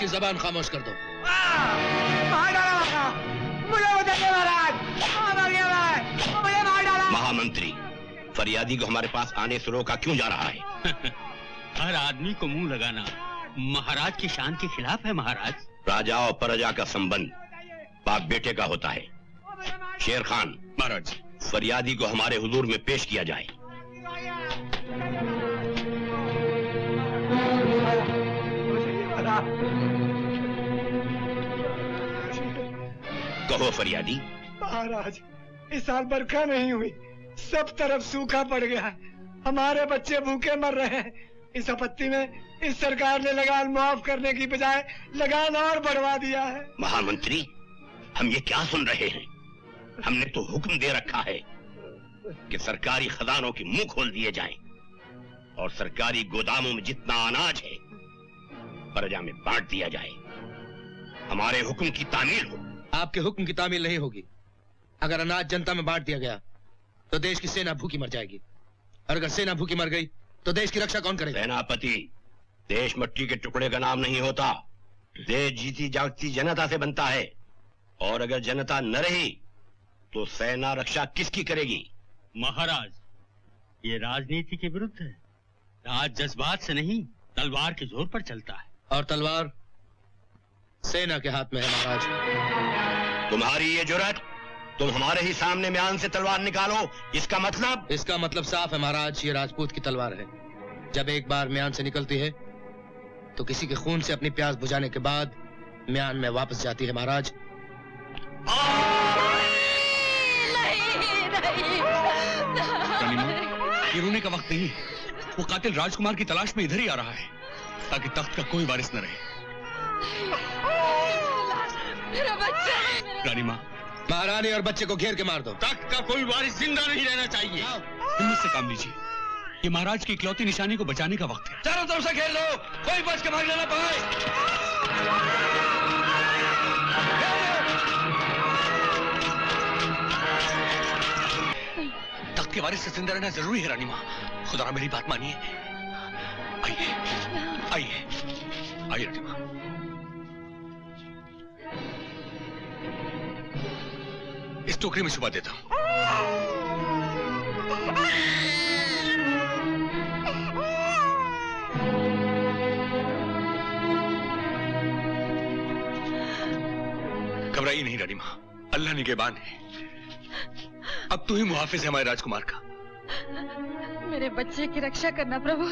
जबान खामोश कर दो। महामंत्री, फरियादी को हमारे पास आने से रोका क्यों जा रहा है? हर आदमी को मुंह लगाना महाराज की शान के खिलाफ है। महाराज, राजा और प्रजा का संबंध बाप बेटे का होता है। शेर खान, महाराज, फरियादी को हमारे हुजूर में पेश किया जाए। कहो फरियादी। महाराज, इस साल बरखा नहीं हुई, सब तरफ सूखा पड़ गया है, हमारे बच्चे भूखे मर रहे हैं। इस आपत्ति में इस सरकार ने लगान माफ करने की बजाय लगान और बढ़वा दिया है। महामंत्री, हम ये क्या सुन रहे हैं? हमने तो हुक्म दे रखा है कि सरकारी खजानों के मुंह खोल दिए जाएं और सरकारी गोदामों में जितना अनाज है प्रजा में बांट दिया जाए। हमारे हुक्म की तामील हो। आपके हुक्म की तामील नहीं होगी। अगर अनाज जनता में बांट दिया गया तो देश की सेना भूखी मर जाएगी, और अगर सेना भूखी मर गई तो देश की रक्षा कौन करेगा? सेनापति, देश मिट्टी के टुकड़े का नाम नहीं होता। देश जीती जागती जनता से बनता है, और अगर जनता न रही तो सेना रक्षा किसकी करेगी? महाराज, ये राजनीति के विरुद्ध है। राज जज्बात से नहीं, तलवार के जोर पर चलता है, और तलवार सेना के हाथ में है। महाराज, तुम्हारी ये जुर्रत, तुम हमारे ही सामने म्यान से तलवार निकालो, इसका मतलब? इसका मतलब साफ है महाराज, ये राजपूत की तलवार है। जब एक बार म्यान से निकलती है तो किसी के खून से अपनी प्यास बुझाने के बाद म्यान में वापस जाती है। महाराज, ये रोने का वक्त नहीं। वो कातिल राजकुमार की तलाश में इधर ही आ रहा है, ताकि तख्त का कोई वारिस न रहे। मेरा बच्चा, रानी माँ, महारानी और बच्चे को घेर के मार दो। तख्त का कोई वारिस जिंदा नहीं रहना चाहिए। हिम्मत से काम लीजिए, ये महाराज की इकलौती निशानी को बचाने का वक्त है। चारों तरफ से घेर लो, कोई बच के भागने ना पाए। तख्त के वारिस से जिंदा रहना जरूरी है। रानी माँ, खुदा मेरी बात मानिए। आइए आइए आइए रानी माँ। इस टोकरी में छुपा देता हूं। घबराइए नहीं रानी माँ, अल्लाह निगहबान है। अब तू ही मुहाफिज है हमारे राजकुमार का। मेरे बच्चे की रक्षा करना प्रभु।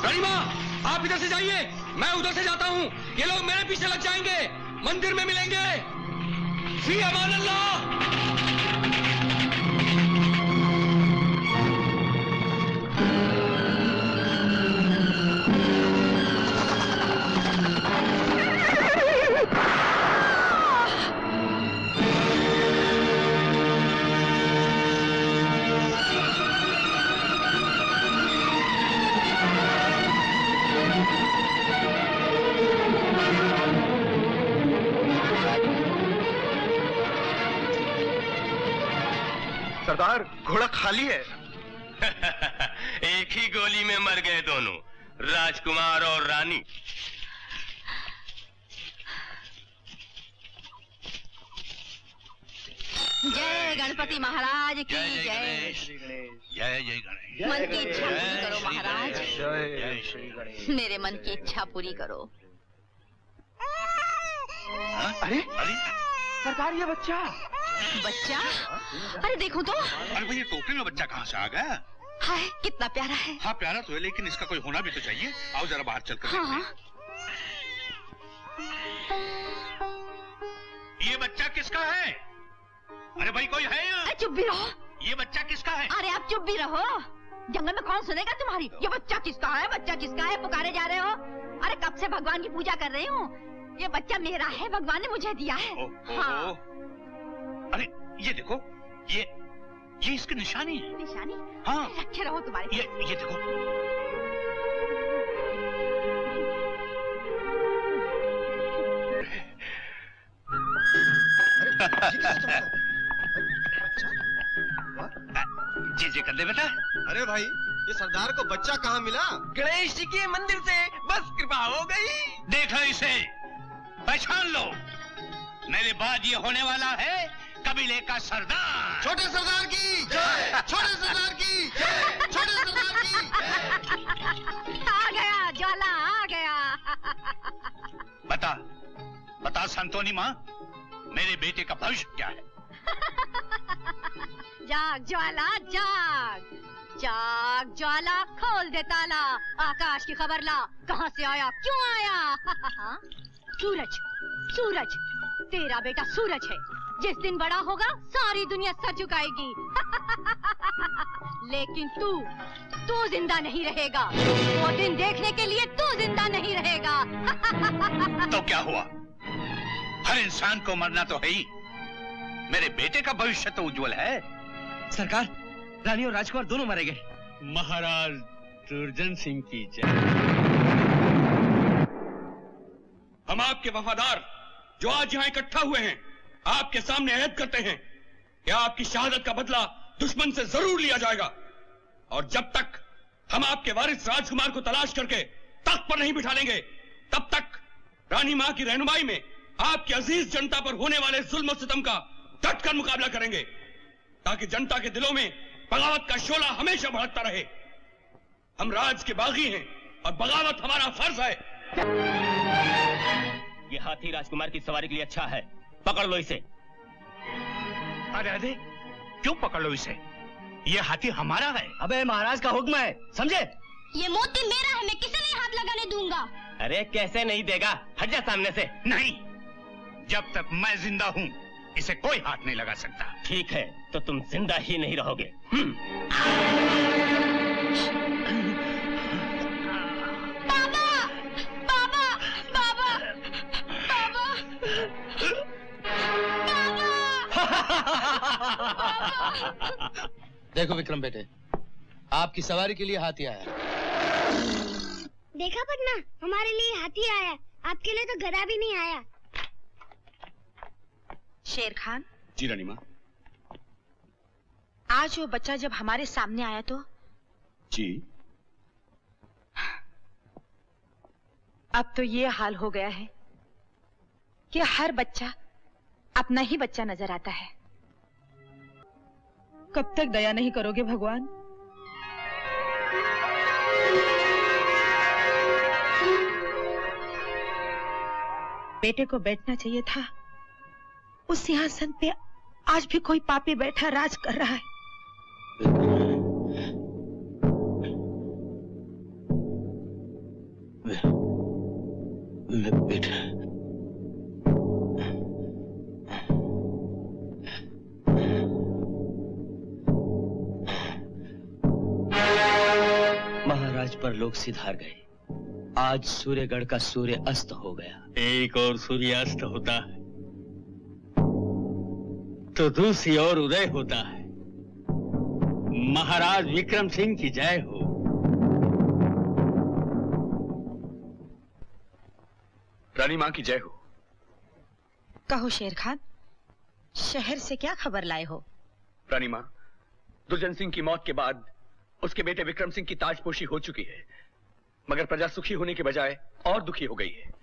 रानी माँ, आप इधर से जाइए, मैं उधर से जाता हूँ। ये लोग मेरे पीछे लग जाएंगे, मंदिर में मिलेंगे। फी अमान अल्लाह। सरदार, घोड़ा खाली है। एक ही गोली में मर गए दोनों, राजकुमार और रानी। जय गणपति महाराज की जय जय। जय जय गणेश। मन की इच्छा पूरी करो महाराज। जय श्री गणेश। मेरे मन की इच्छा पूरी करो। अरे अरे सरकार, ये बच्चा बच्चा? अरे देखो तो। अरे भैया, टोकरी में बच्चा कहाँ से आ गया? हाय कितना प्यारा है। हाँ प्यारा तो है, लेकिन इसका कोई होना भी तो चाहिए। आओ जरा बाहर चल कर। हाँ। ये बच्चा किसका है? अरे भाई कोई है यहाँ? चुप भी रहो। ये बच्चा किसका है? अरे आप चुप भी रहो। जंगल में कौन सुनेगा तुम्हारी? ये बच्चा किसका है? बच्चा किसका है? पुकारे जा रहे हो। अरे कब से भगवान की पूजा कर रही हूँ। ये बच्चा मेरा है, भगवान ने मुझे दिया है। हाँ। अरे ये देखो, ये इसकी निशानी है। निशानी? हाँ। रखे रहो तुम्हारे। ये देखो। जी जी कर ले बेटा। अरे भाई, ये सरदार को बच्चा कहाँ मिला? गणेश जी के मंदिर से। बस कृपा हो गई। देख लो इसे, पहचान लो। मेरे बाद ये होने वाला है कबीले का सरदार। छोटे सरदार की जय, छोटे सरदार की जय, छोटे सरदार की। आ गया ज्वाला, आ गया। बता संतोनी माँ, मेरे बेटे का भविष्य क्या है? जाग ज्वाला जाग, जाग ज्वाला, खोल दे ताला, आकाश की खबर ला, कहाँ से आया, क्यों आया? सूरज, सूरज, तेरा बेटा सूरज है। जिस दिन बड़ा होगा सारी दुनिया सर झुकाएगी। लेकिन तू जिंदा नहीं रहेगा। वो दिन देखने के लिए तू जिंदा नहीं रहेगा। तो क्या हुआ? हर इंसान को मरना तो है ही। मेरे बेटे का भविष्य तो उज्जवल है। सरकार, रानी और राजकुमार दोनों मारे गए। महाराज दुर्जन सिंह की जय। हम आपके वफादार जो आज यहाँ इकट्ठा हुए हैं, आपके सामने अहद करते हैं कि आपकी शहादत का बदला दुश्मन से जरूर लिया जाएगा। और जब तक हम आपके वारिस राजकुमार को तलाश करके तख्त पर नहीं बिठा लेंगे, तब तक रानी मां की रहनुमाई में आपकी अजीज जनता पर होने वाले जुल्म और सितम का डटकर मुकाबला करेंगे, ताकि जनता के दिलों में बगावत का शोला हमेशा भड़कता रहे। हम राज के बागी हैं और बगावत हमारा फर्ज है। ये हाथी राजकुमार की सवारी के लिए अच्छा है, पकड़ लो इसे। अरे क्यों पकड़ लो इसे? ये हाथी हमारा है। अबे महाराज का हुक्म है, समझे? ये मोती मेरा है, मैं किसे नहीं हाथ लगाने दूंगा। अरे कैसे नहीं देगा, हट जा सामने से। नहीं, जब तक मैं जिंदा हूँ इसे कोई हाथ नहीं लगा सकता। ठीक है, तो तुम जिंदा ही नहीं रहोगे। बाबा, बाबा, बाबा, बाबा, देखो विक्रम बेटे, आपकी सवारी के लिए हाथी आया। देखा पन्ना, हमारे लिए हाथी आया, आपके लिए तो गधा भी नहीं आया। शेर खान, जी रानी माँ। आज वो बच्चा जब हमारे सामने आया तो जी। अब तो ये हाल हो गया है कि हर बच्चा अपना ही बच्चा नजर आता है। कब तक दया नहीं करोगे भगवान? बेटे को बैठना चाहिए था उस सिंहासन पे, आज भी कोई पापी बैठा राज कर रहा है। बेटा, महाराज पर लोग सिधार गए। आज सूर्यगढ़ का सूर्य अस्त हो गया। एक और सूर्यास्त होता है तो दूसरी ओर उदय होता है। महाराज विक्रम सिंह की जय हो। रानी मां की जय हो। कहो शेर खान, शहर से क्या खबर लाए हो? रानी मां, दुर्जन सिंह की मौत के बाद उसके बेटे विक्रम सिंह की ताजपोशी हो चुकी है, मगर प्रजा सुखी होने के बजाय और दुखी हो गई है।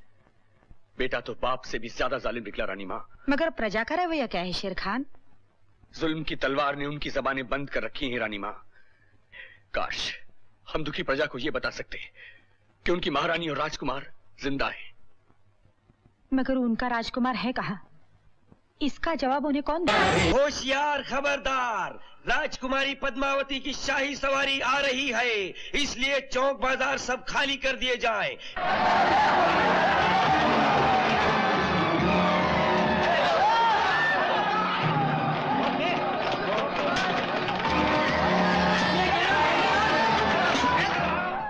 बेटा तो बाप से भी ज्यादा जालिम निकला रानी मां। मगर प्रजा का रवैया क्या है शेर खान? जुल्म की तलवार ने उनकी जबानें बंद कर रखी हैं रानी माँ। काश हम दुखी प्रजा को यह बता सकते कि उनकी महारानी और राजकुमार जिंदा हैं। मगर उनका राजकुमार है कहाँ? इसका जवाब उन्हें कौन देगा? होशियार, खबरदार, राजकुमारी पद्मावती की शाही सवारी आ रही है, इसलिए चौक बाजार सब खाली कर दिए जाएं।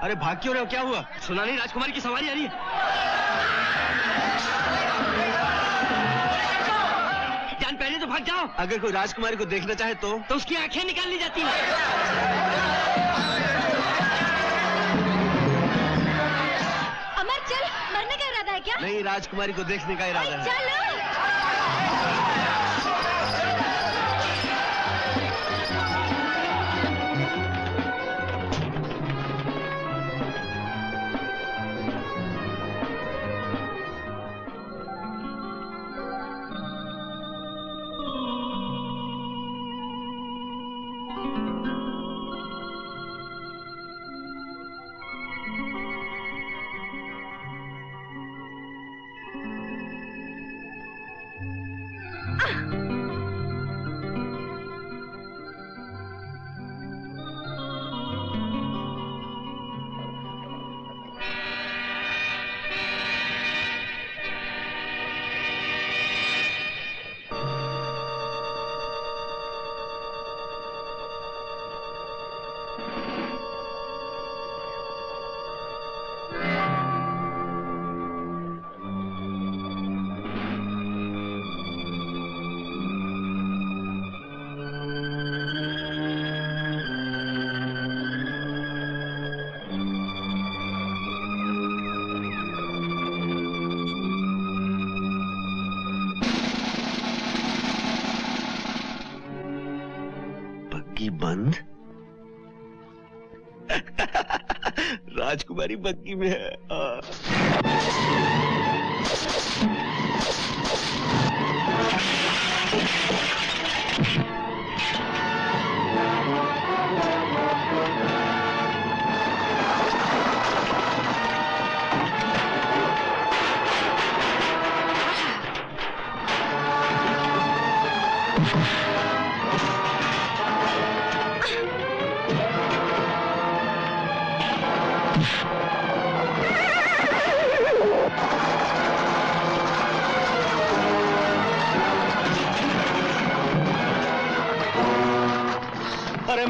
अरे भाग क्यों रहे हो? क्या हुआ? सुना नहीं राजकुमारी की सवारी आ रही है। जान पहले तो भाग जाओ। अगर कोई राजकुमारी को देखना चाहे तो उसकी आंखें निकाल ली जाती हैं। अमर चल, मरने का इरादा है क्या? नहीं, राजकुमारी को देखने का इरादा है। चलो। बंद। राजकुमारी बग्गी में है।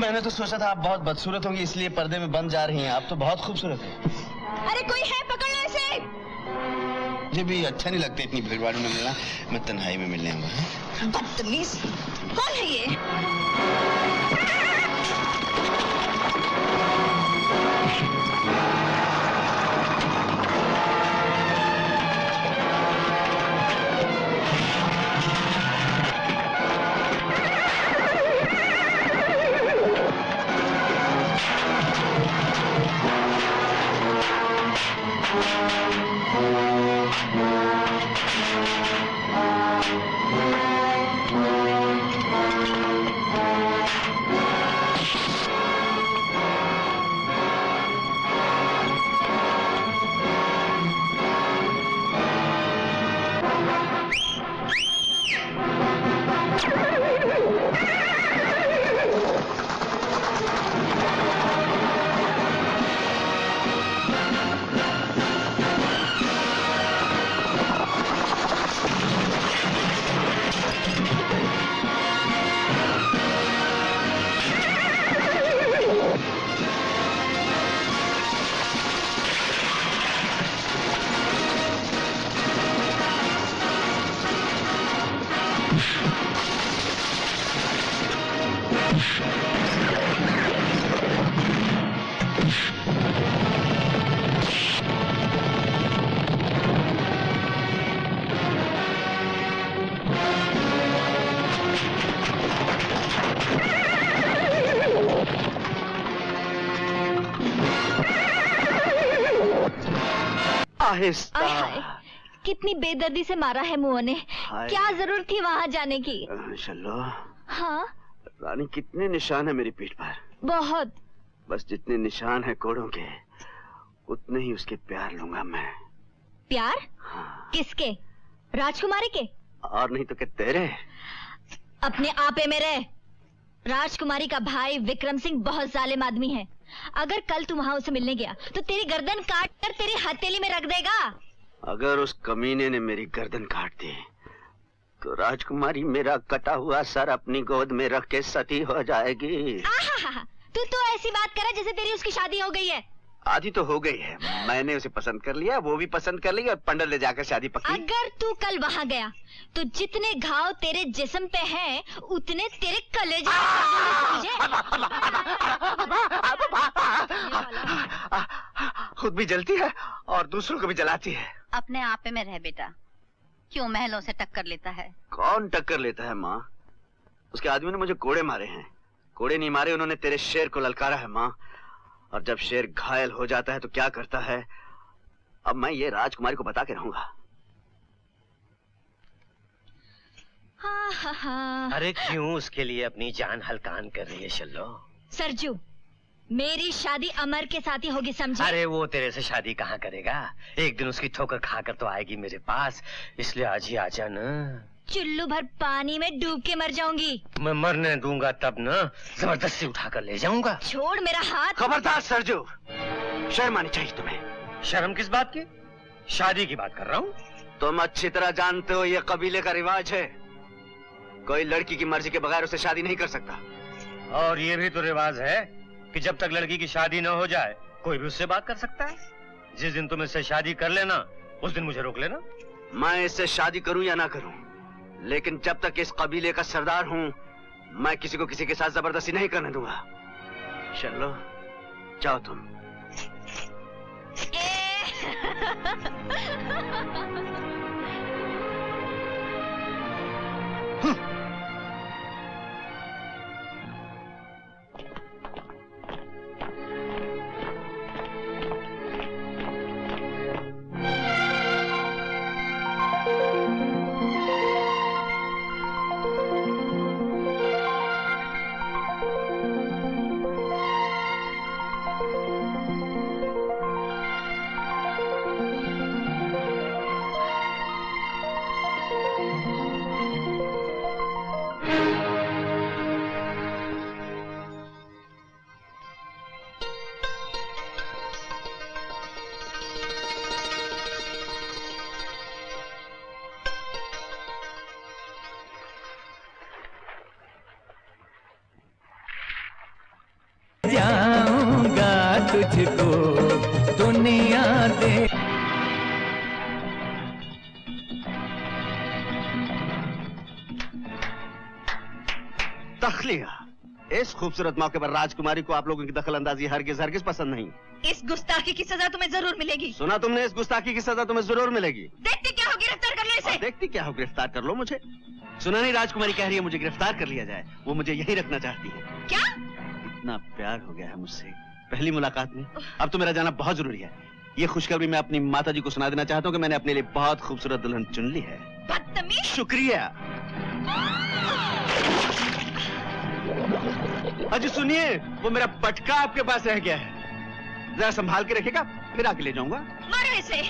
मैंने तो सोचा था आप बहुत बदसूरत होंगी, इसलिए पर्दे में बंद जा रही हैं। आप तो बहुत खूबसूरत हैं। अरे कोई है, पकड़ना इसे। मुझे भी अच्छा नहीं लगता इतनी भीड़ भाड़ में मिलना, मैं तन्हाई में मिलने आऊंगा। बदतमीज, कौन है ये? कितनी बेदर्दी से मारा है मुआ ने। क्या जरूरत थी वहां जाने की? चलो हाँ रानी, कितने निशान है मेरी पीठ पर? बहुत। बस जितने निशान है कोड़ों के, उतने ही उसके प्यार लूंगा मैं। प्यार? हाँ। किसके? राजकुमारी के? और नहीं तो क्या तेरे? अपने आपे में रह। राजकुमारी का भाई विक्रम सिंह बहुत जालिम आदमी है। अगर कल तू वहाँ उसे मिलने गया तो तेरी गर्दन काट कर तेरी हथेली में रख देगा। अगर उस कमीने ने मेरी गर्दन काट दी तो राजकुमारी मेरा कटा हुआ सर अपनी गोद में रख के सती हो जाएगी। तू तो ऐसी बात करे जैसे तेरी उसकी शादी हो गई है। आधी तो हो गई है, मैंने उसे पसंद कर लिया, वो भी पसंद कर ली और पंडित ले जाकर शादी पक्की। अगर तू कल वहाँ गया तो जितने घाव तेरे जिस्म पे हैं, उतने तेरे कलेजे खुद भी जलती है और दूसरों को भी जलाती है। अपने आपे में रह बेटा, क्यों महलों से टक्कर लेता है? कौन टक्कर लेता है माँ? उसके आदमी ने मुझे कोड़े मारे हैं। कोड़े नहीं मारे, उन्होंने तेरे शेर को ललकारा है माँ। और जब शेर घायल हो जाता है तो क्या करता है, अब मैं ये राजकुमारी को बता के रहूंगा। अरे क्यों उसके लिए अपनी जान हलकान कर रही है शल्लो? सरजू, मेरी शादी अमर के साथ ही होगी, समझे? अरे वो तेरे से शादी कहाँ करेगा? एक दिन उसकी ठोकर खाकर तो आएगी मेरे पास, इसलिए आज ही आजा ना। चुल्लू भर पानी में डूब के मर जाऊंगी। मैं मरने दूंगा तब ना, जबरदस्ती उठाकर ले जाऊंगा। छोड़ मेरा हाथ। खबरदार सरजू, शर्म आनी चाहिए तुम्हें। शर्म किस बात की? शादी की बात कर रहा हूँ। तुम अच्छी तरह जानते हो ये कबीले का रिवाज है, कोई लड़की की मर्जी के बगैर उसे शादी नहीं कर सकता। और ये भी तो रिवाज है कि जब तक लड़की की शादी न हो जाए कोई भी उससे बात कर सकता है। जिस दिन तुम इससे शादी कर लेना उस दिन मुझे रोक लेना। मैं इससे शादी करूं या ना करूं, लेकिन जब तक इस कबीले का सरदार हूं, मैं किसी को किसी के साथ जबरदस्ती नहीं करने दूंगा। चलो जाओ तुम। जाऊंगा तुझको दुनिया दे। तखलिया, इस खूबसूरत मौके पर राजकुमारी को आप लोगों की दखल अंदाजी हरगिज हरगिज पसंद नहीं। इस गुस्ताखी की सजा तुम्हें जरूर मिलेगी। सुना तुमने? इस गुस्ताखी की सजा तुम्हें जरूर मिलेगी। देखते क्या हो, गिरफ्तार कर लो इसे। देखती क्या हो, गिरफ्तार कर लो मुझे। सुना नहीं, राजकुमारी कह रही है मुझे गिरफ्तार कर लिया जाए, वो मुझे यही रखना चाहती है। क्या? इतना प्यार हो गया है मुझसे पहली मुलाकात में, अब तो मेरा जाना बहुत जरूरी है। ये खुशखबरी मैं अपनी माताजी को सुना देना चाहता हूँ कि मैंने अपने लिए बहुत खूबसूरत दुल्हन चुन ली है। बदतमीज। शुक्रिया। अजी सुनिए, वो मेरा पटका आपके पास रह गया है, जरा संभाल के रखेगा, फिर आके ले जाऊंगा। मारो इसे।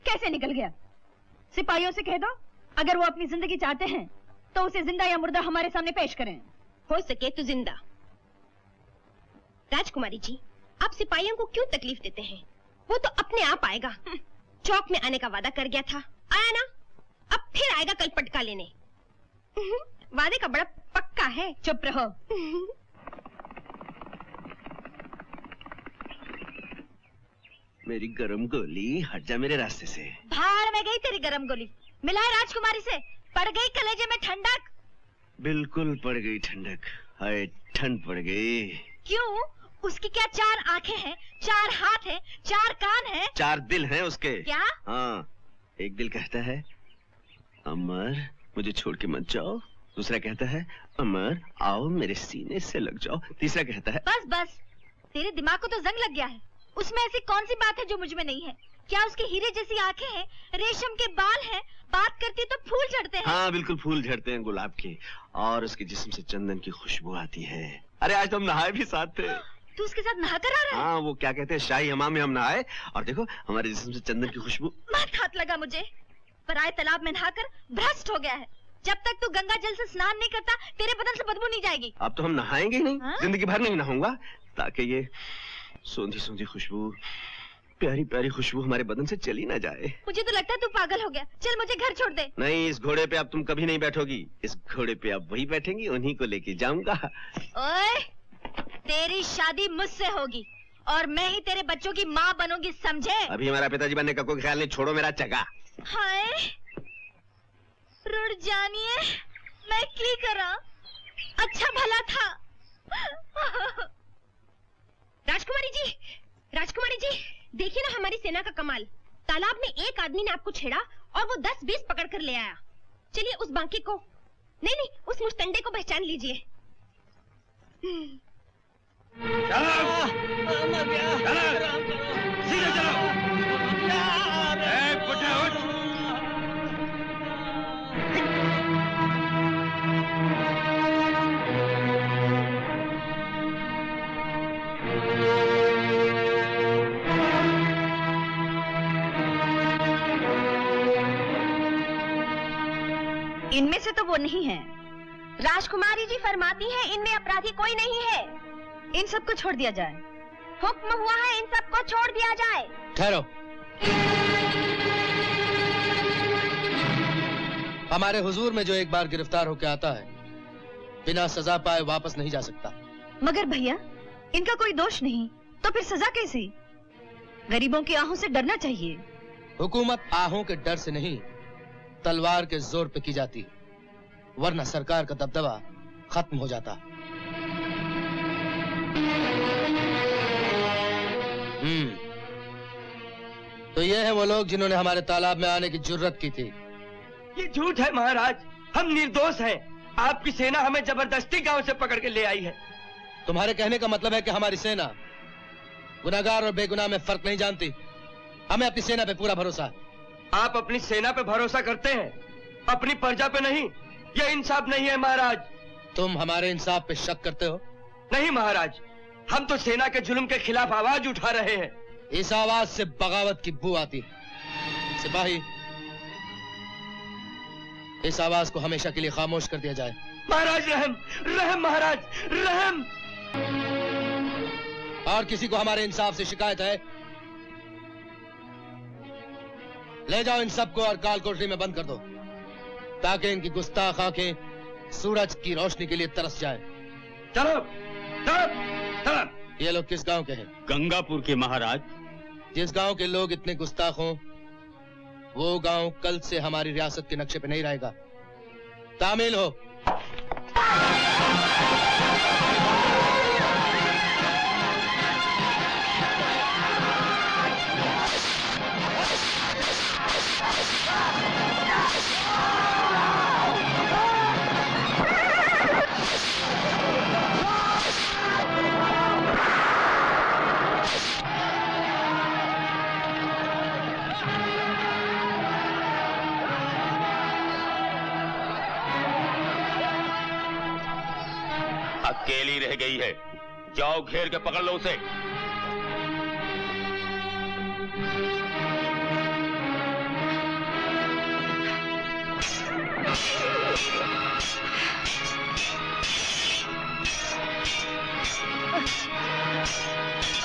कैसे निकल गया? सिपाहियों से कह दो अगर वो अपनी जिंदगी चाहते हैं तो उसे जिंदा या मुर्दा हमारे सामने पेश करें। हो सके तो जिंदा। राजकुमारी जी, आप सिपाहियों को क्यों तकलीफ देते हैं? वो तो अपने आप आएगा। चौक में आने का वादा कर गया था, आया ना? अब फिर आएगा कल पटका लेने। वादे का बड़ा पक्का है। चुप रहो। मेरी गरम गोली, हट जा मेरे रास्ते से। भाड़ में गई तेरी गरम गोली। मिला है राजकुमारी से, पड़ गई कलेजे में ठंडक। बिल्कुल पड़ गई ठंडक। हाय ठंड पड़ गई। क्यों? उसकी क्या 4 आंखें हैं, 4 हाथ हैं, 4 कान हैं, 4 दिल हैं उसके। क्या? हाँ, एक दिल कहता है अमर मुझे छोड़ के मत जाओ, दूसरा कहता है अमर आओ मेरे सीने से लग जाओ, तीसरा कहता है बस बस, तेरे दिमाग को तो जंग लग गया है। उसमें ऐसी कौन सी बात है जो मुझ में नहीं है? क्या उसके हीरे जैसी आंखें हैं, रेशम के बाल हैं, बात करती तो फूल झड़ते हैं? हाँ बिल्कुल फूल झड़ते हैं गुलाब के, और उसके जिस्म से चंदन की खुशबू आती है। अरे आज तो हम नहाए भी साथ थे। तू उसके साथ नहा कर आ रहा है? हाँ वो क्या कहते हैं शाही हमाम में हम नहाए, और देखो हमारे जिस्म से चंदन की खुशबू। मत हाथ लगा मुझे, पराये तालाब में नहाकर भ्रष्ट हो गया है। जब तक तू गंगा जल से स्नान नहीं करता तेरे बदन से बदबू नहीं जाएगी। अब तो हम नहाएंगे ही नहीं। हाँ? जिंदगी भर नहीं नहाऊंगा, ताकि ये सोंधी सोंधी खुशबू, प्यारी प्यारी खुशबू हमारे बदन से चली ना जाए। मुझे तो लगता है तू पागल हो गया। चल मुझे घर छोड़ दे। नहीं, इस घोड़े पे अब तुम कभी नहीं बैठोगी। इस घोड़े पे अब वही बैठेंगी, उन्हीं को लेके जाऊंगा। ओए, तेरी शादी मुझसे होगी और मैं ही तेरे बच्चों की माँ बनूंगी, समझे? अभी हमारा पिताजी बनने का कोई ख्याल नहीं, छोड़ो मेरा चगा। हाय रुड़ जानिए, मैं की करा, अच्छा भला था। राजकुमारी जी, राजकुमारी जी, देखिए ना हमारी सेना का कमाल। तालाब में एक आदमी ने आपको छेड़ा और वो 10-20 पकड़ कर ले आया। चलिए उस बांके को, नहीं उस मुस्तंडे को पहचान लीजिए। सीधे चलो। बुढ़ा उठ। इनमें से तो वो नहीं है। राजकुमारी जी फरमाती हैं इनमें अपराधी कोई नहीं है। इन सबको छोड़ दिया जाए। हुक्म हुआ है इन सबको छोड़ दिया जाए। ठहरो। हमारे हुजूर में जो एक बार गिरफ्तार होकर आता है बिना सजा पाए वापस नहीं जा सकता। मगर भैया इनका कोई दोष नहीं, तो फिर सजा कैसी? गरीबों की आहों से डरना चाहिए। हुकूमत आहों के डर से नहीं, तलवार के जोर पे की जाती, वरना सरकार का दबदबा खत्म हो जाता। तो ये हैं वो लोग जिन्होंने हमारे तालाब में आने की जुर्रत की थी। ये झूठ है महाराज, हम निर्दोष हैं। आपकी सेना हमें जबरदस्ती गांव से पकड़ के ले आई है। तुम्हारे कहने का मतलब है कि हमारी सेना गुनाहगार और बेगुनाह में फर्क नहीं जानती? हमें अपनी सेना पे पूरा भरोसा है। आप अपनी सेना पे भरोसा करते हैं, अपनी प्रजा पे नहीं। यह इंसाफ नहीं है महाराज। तुम हमारे इंसाफ पे शक करते हो? नहीं महाराज, हम तो सेना के जुल्म के खिलाफ आवाज उठा रहे हैं। इस आवाज से बगावत की बू आती है। सिपाही, इस आवाज को हमेशा के लिए खामोश कर दिया जाए। महाराज रहम, रहम महाराज, रहम। और किसी को हमारे इंसाफ से शिकायत है? ले जाओ इन सबको और काल कोठरी में बंद कर दो, ताकि इनकी गुस्ताख आंखें सूरज की रोशनी के लिए तरस जाए। चलो, चलो, चलो। ये लोग किस गांव के हैं? गंगापुर के महाराज। जिस गांव के लोग इतने गुस्ताख हों, वो गांव कल से हमारी रियासत के नक्शे पे नहीं रहेगा। तामील हो। अकेली रह गई है, जाओ घेर के पकड़ लो उसे।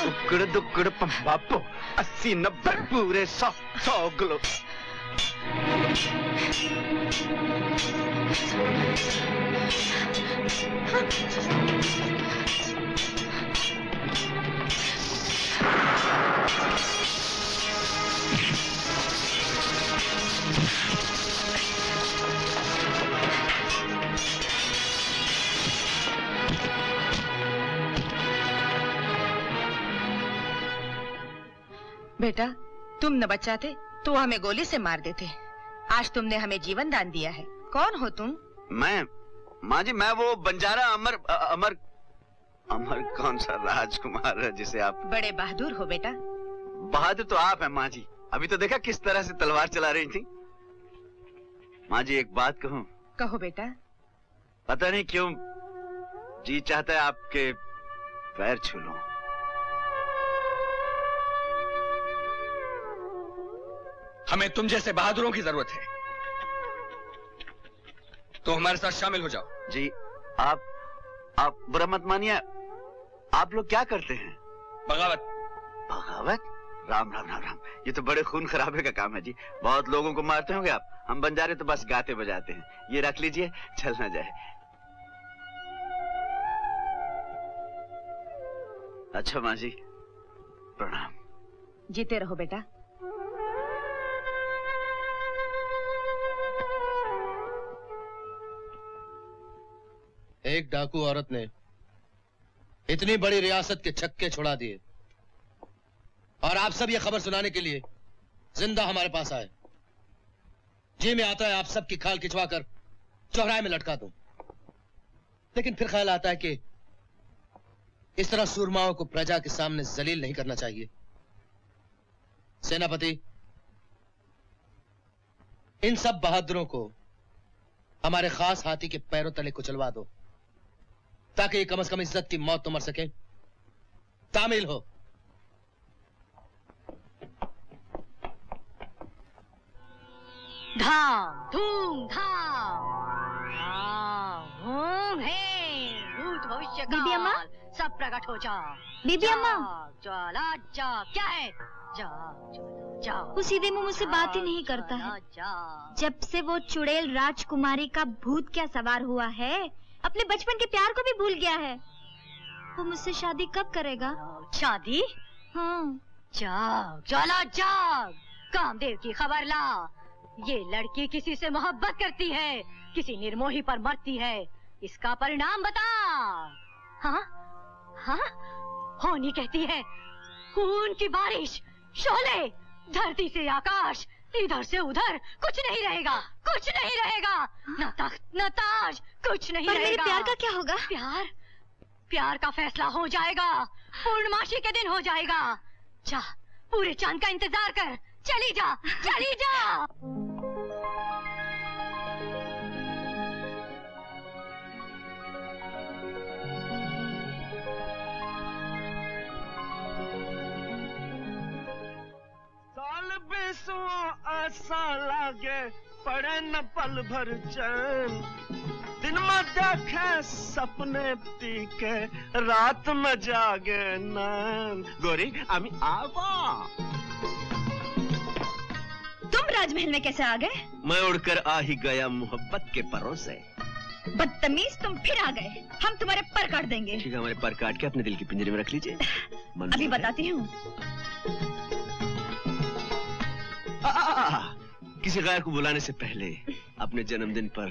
उकड़ दुकड़ बापो 80-90 पूरे 100 किलो। बेटा, तुम न बचाते तो हमें गोली से मार देते। आज तुमने हमें जीवन दान दिया है। कौन हो तुम? मैं, माँ जी, मैं वो बंजारा अमर कौन सा राजकुमार जिसे आप... बड़े बहादुर हो बेटा। बहादुर तो आप हैं माँ जी। अभी तो देखा किस तरह से तलवार चला रही थी। माँ जी एक बात कहूँ? कहो बेटा। पता नहीं क्यों जी चाहता है आपके पैर छू लूं। हमें तुम जैसे बहादुरों की जरूरत है, तो हमारे साथ शामिल हो जाओ। जी आप बुरा मत मानिए। आप लोग क्या करते हैं? बगावत। बगावत? राम राम राम राम, ये तो बड़े खून खराबे का काम है जी। बहुत लोगों को मारते होंगे आप। हम बंजारे तो बस गाते बजाते हैं। ये रख लीजिए, चल ना जाए। अच्छा माँ जी, प्रणाम। जीते रहो बेटा। एक डाकू औरत ने इतनी बड़ी रियासत के छक्के छुड़ा दिए और आप सब ये खबर सुनाने के लिए जिंदा हमारे पास आए। जी में आता है आप सबकी खाल खिंचवा कर चौराहे में लटका दूं, लेकिन फिर ख्याल आता है कि इस तरह सूरमाओं को प्रजा के सामने जलील नहीं करना चाहिए। सेनापति, इन सब बहादुरों को हमारे खास हाथी के पैरों तले कुचलवा दो, ताकि कम से कम इज्जत की मौत तो मर सके। तामील हो। धाम धूम धाम ओम हे भूत भविष्य बीबी अम्मा? सब प्रकट हो जा। बीबी अम्मा? ज्वाला जा। क्या है? जा जा। वो सीधे मुंह मुझसे बात ही नहीं करता है। जब से वो चुड़ैल राजकुमारी का भूत क्या सवार हुआ है, अपने बचपन के प्यार को भी भूल गया है। वो मुझसे शादी कब करेगा? शादी? हाँ। जाग ज्वाला जाग, कामदेव की खबर ला। ये लड़की किसी से मोहब्बत करती है, किसी निर्मोही पर मरती है। इसका परिणाम बता। हाँ हाँ, होनी कहती है खून की बारिश, शोले, धरती से आकाश, इधर से उधर, कुछ नहीं रहेगा, कुछ नहीं रहेगा। न तख्त न ताज, कुछ नहीं रहेगा। मेरे प्यार का क्या होगा? प्यार का फैसला हो जाएगा, पूर्णमासी के दिन हो जाएगा। जा, पूरे चांद का इंतजार कर। चली जा, चली जा। ऐसा लागे पड़े न पल भर चैन, दिन में देखे सपने पीके, रात में जागे नैन। गोरी आमी आवा। तुम राजमहल में कैसे आ गए? मैं उड़कर आ ही गया मोहब्बत के परों से। बदतमीज, तुम फिर आ गए। हम तुम्हारे पर काट देंगे। ठीक है, हमारे पर काट के अपने दिल के पिंजरे में रख लीजिए। अभी बताती हूँ। किसी गैर को बुलाने से पहले अपने जन्मदिन पर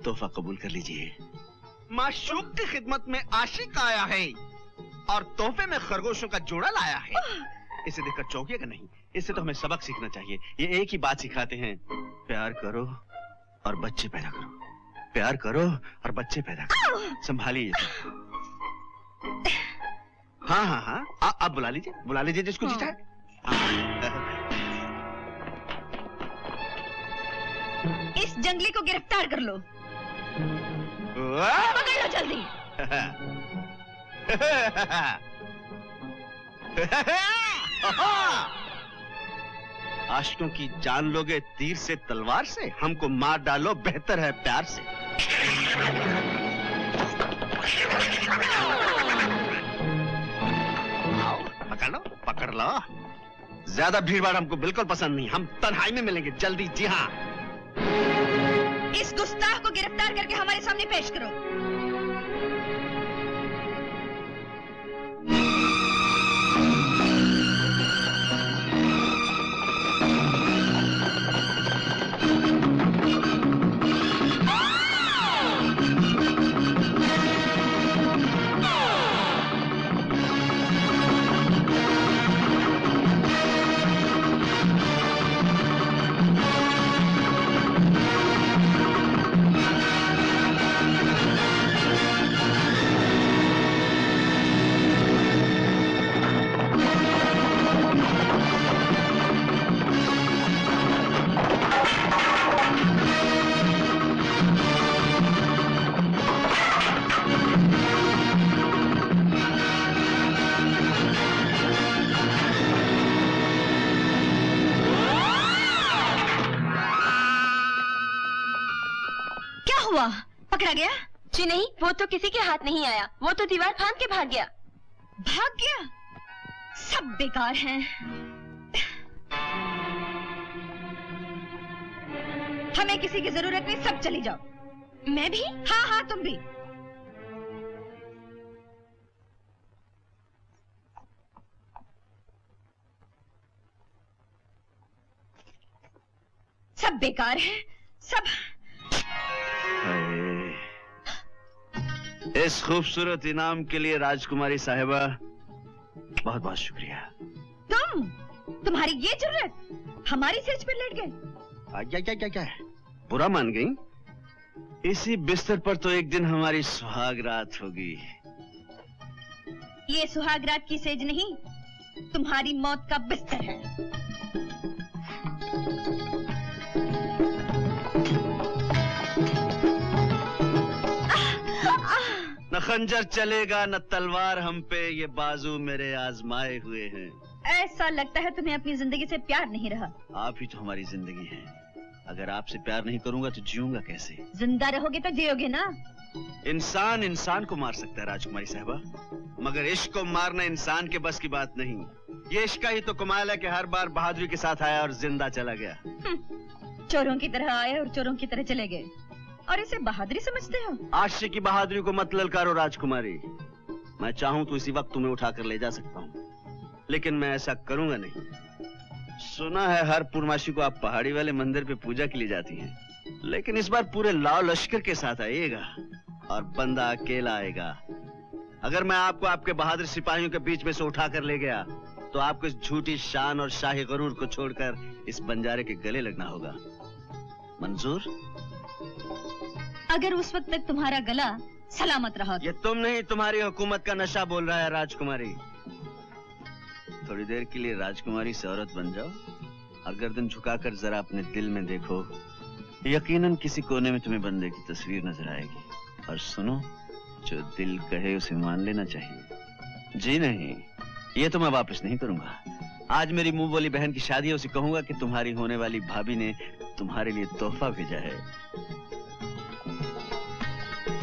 तोहफा कबूल कर लीजिए। माशूक की खिदमत में आशिक आया है और तोहफे में खरगोशों का जोड़ा लाया है। इसे देखकर चौंकिएगा नहीं, इससे तो हमें सबक सीखना चाहिए। ये एक ही बात सिखाते हैं, प्यार करो और बच्चे पैदा करो। प्यार करो और बच्चे पैदा करो। संभालिए। हाँ हाँ हाँ, आप बुला लीजिए जिसको जीता है। इस जंगली को गिरफ्तार कर लो। पकड़ लो जल्दी। आशिकों की जान लोगे तीर से तलवार से, हमको मार डालो बेहतर है प्यार से। आओ, पकड़ लो। ज्यादा भीड़ भाड़ हमको बिल्कुल पसंद नहीं। हम तन्हाई में मिलेंगे जल्दी। जी हाँ। इस गुस्ताख को गिरफ्तार करके हमारे सामने पेश करो। पकड़ा गया? जी नहीं, वो तो किसी के हाथ नहीं आया, वो तो दीवार फांद के भाग गया। भाग गया? सब बेकार हैं। हमें किसी की जरूरत नहीं, सब चली जाओ। मैं भी? हाँ हाँ, तुम भी। सब बेकार है, सब। इस खूबसूरत इनाम के लिए राजकुमारी साहिबा बहुत बहुत शुक्रिया। तुम्हारी ये जरूरत? हमारी सेज पर लेट गए? क्या बुरा मान गई? इसी बिस्तर पर तो एक दिन हमारी सुहाग रात होगी। ये सुहाग रात की सेज नहीं, तुम्हारी मौत का बिस्तर है। न खंजर चलेगा न तलवार हम पे, ये बाजू मेरे आजमाए हुए हैं। ऐसा लगता है तुम्हें अपनी जिंदगी से प्यार नहीं रहा। आप ही तो हमारी जिंदगी हैं। अगर आपसे प्यार नहीं करूंगा तो जीऊंगा कैसे? जिंदा रहोगे तो जियोगे ना। इंसान इंसान को मार सकता है राजकुमारी साहिबा, मगर इश्क को मारना इंसान के बस की बात नहीं। ये इश्क का ही तो कमाल है कि हर बार बहादुरी के साथ आया और जिंदा चला गया। चोरों की तरह आए और चोरों की तरह चले गए, और इसे बहादुरी समझते हो? आशिक की बहादुरी को मत ललकारो राजकुमारी। मैं चाहूं तो इसी वक्त तुम्हें उठाकर ले जा सकता हूं, लेकिन मैं ऐसा करूंगा नहीं। सुना है हर पूर्णमासी को आप पहाड़ी वाले मंदिर पे पूजा के लिए जाती हैं, लेकिन इस बार पूरे लाव लश्कर के साथ आइएगा और बंदा अकेला आएगा। अगर मैं आपको आपके बहादुर सिपाहियों के बीच में से उठाकर ले गया तो आपको इस झूठी शान और शाही गरूर को छोड़कर इस बंजारे के गले लगना होगा। मंजूर? अगर उस वक्त तक तुम्हारा गला सलामत रहा। ये तुम नहीं, तुम्हारी हुकूमत का नशा बोल रहा है राजकुमारी। थोड़ी देर के लिए राजकुमारी से औरत बन जाओ और गर्दन झुकाकर जरा अपने दिल में देखो, यकीनन किसी कोने में तुम्हें बंदे की तस्वीर नजर आएगी। और सुनो, जो दिल कहे उसे मान लेना चाहिए। जी नहीं, ये तो मैं वापस नहीं करूंगा। आज मेरी मुंह बोली बहन की शादी है, उसे कहूंगा कि तुम्हारी होने वाली भाभी ने तुम्हारे लिए तोहफा भेजा है।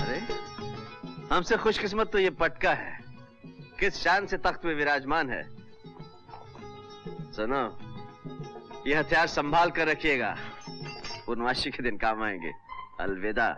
अरे हमसे खुशकिस्मत तो ये पटका है, किस शान से तख्त पे विराजमान है। सुनो, ये हथियार संभाल कर रखिएगा, पूर्णमासी के दिन काम आएंगे। अलविदा।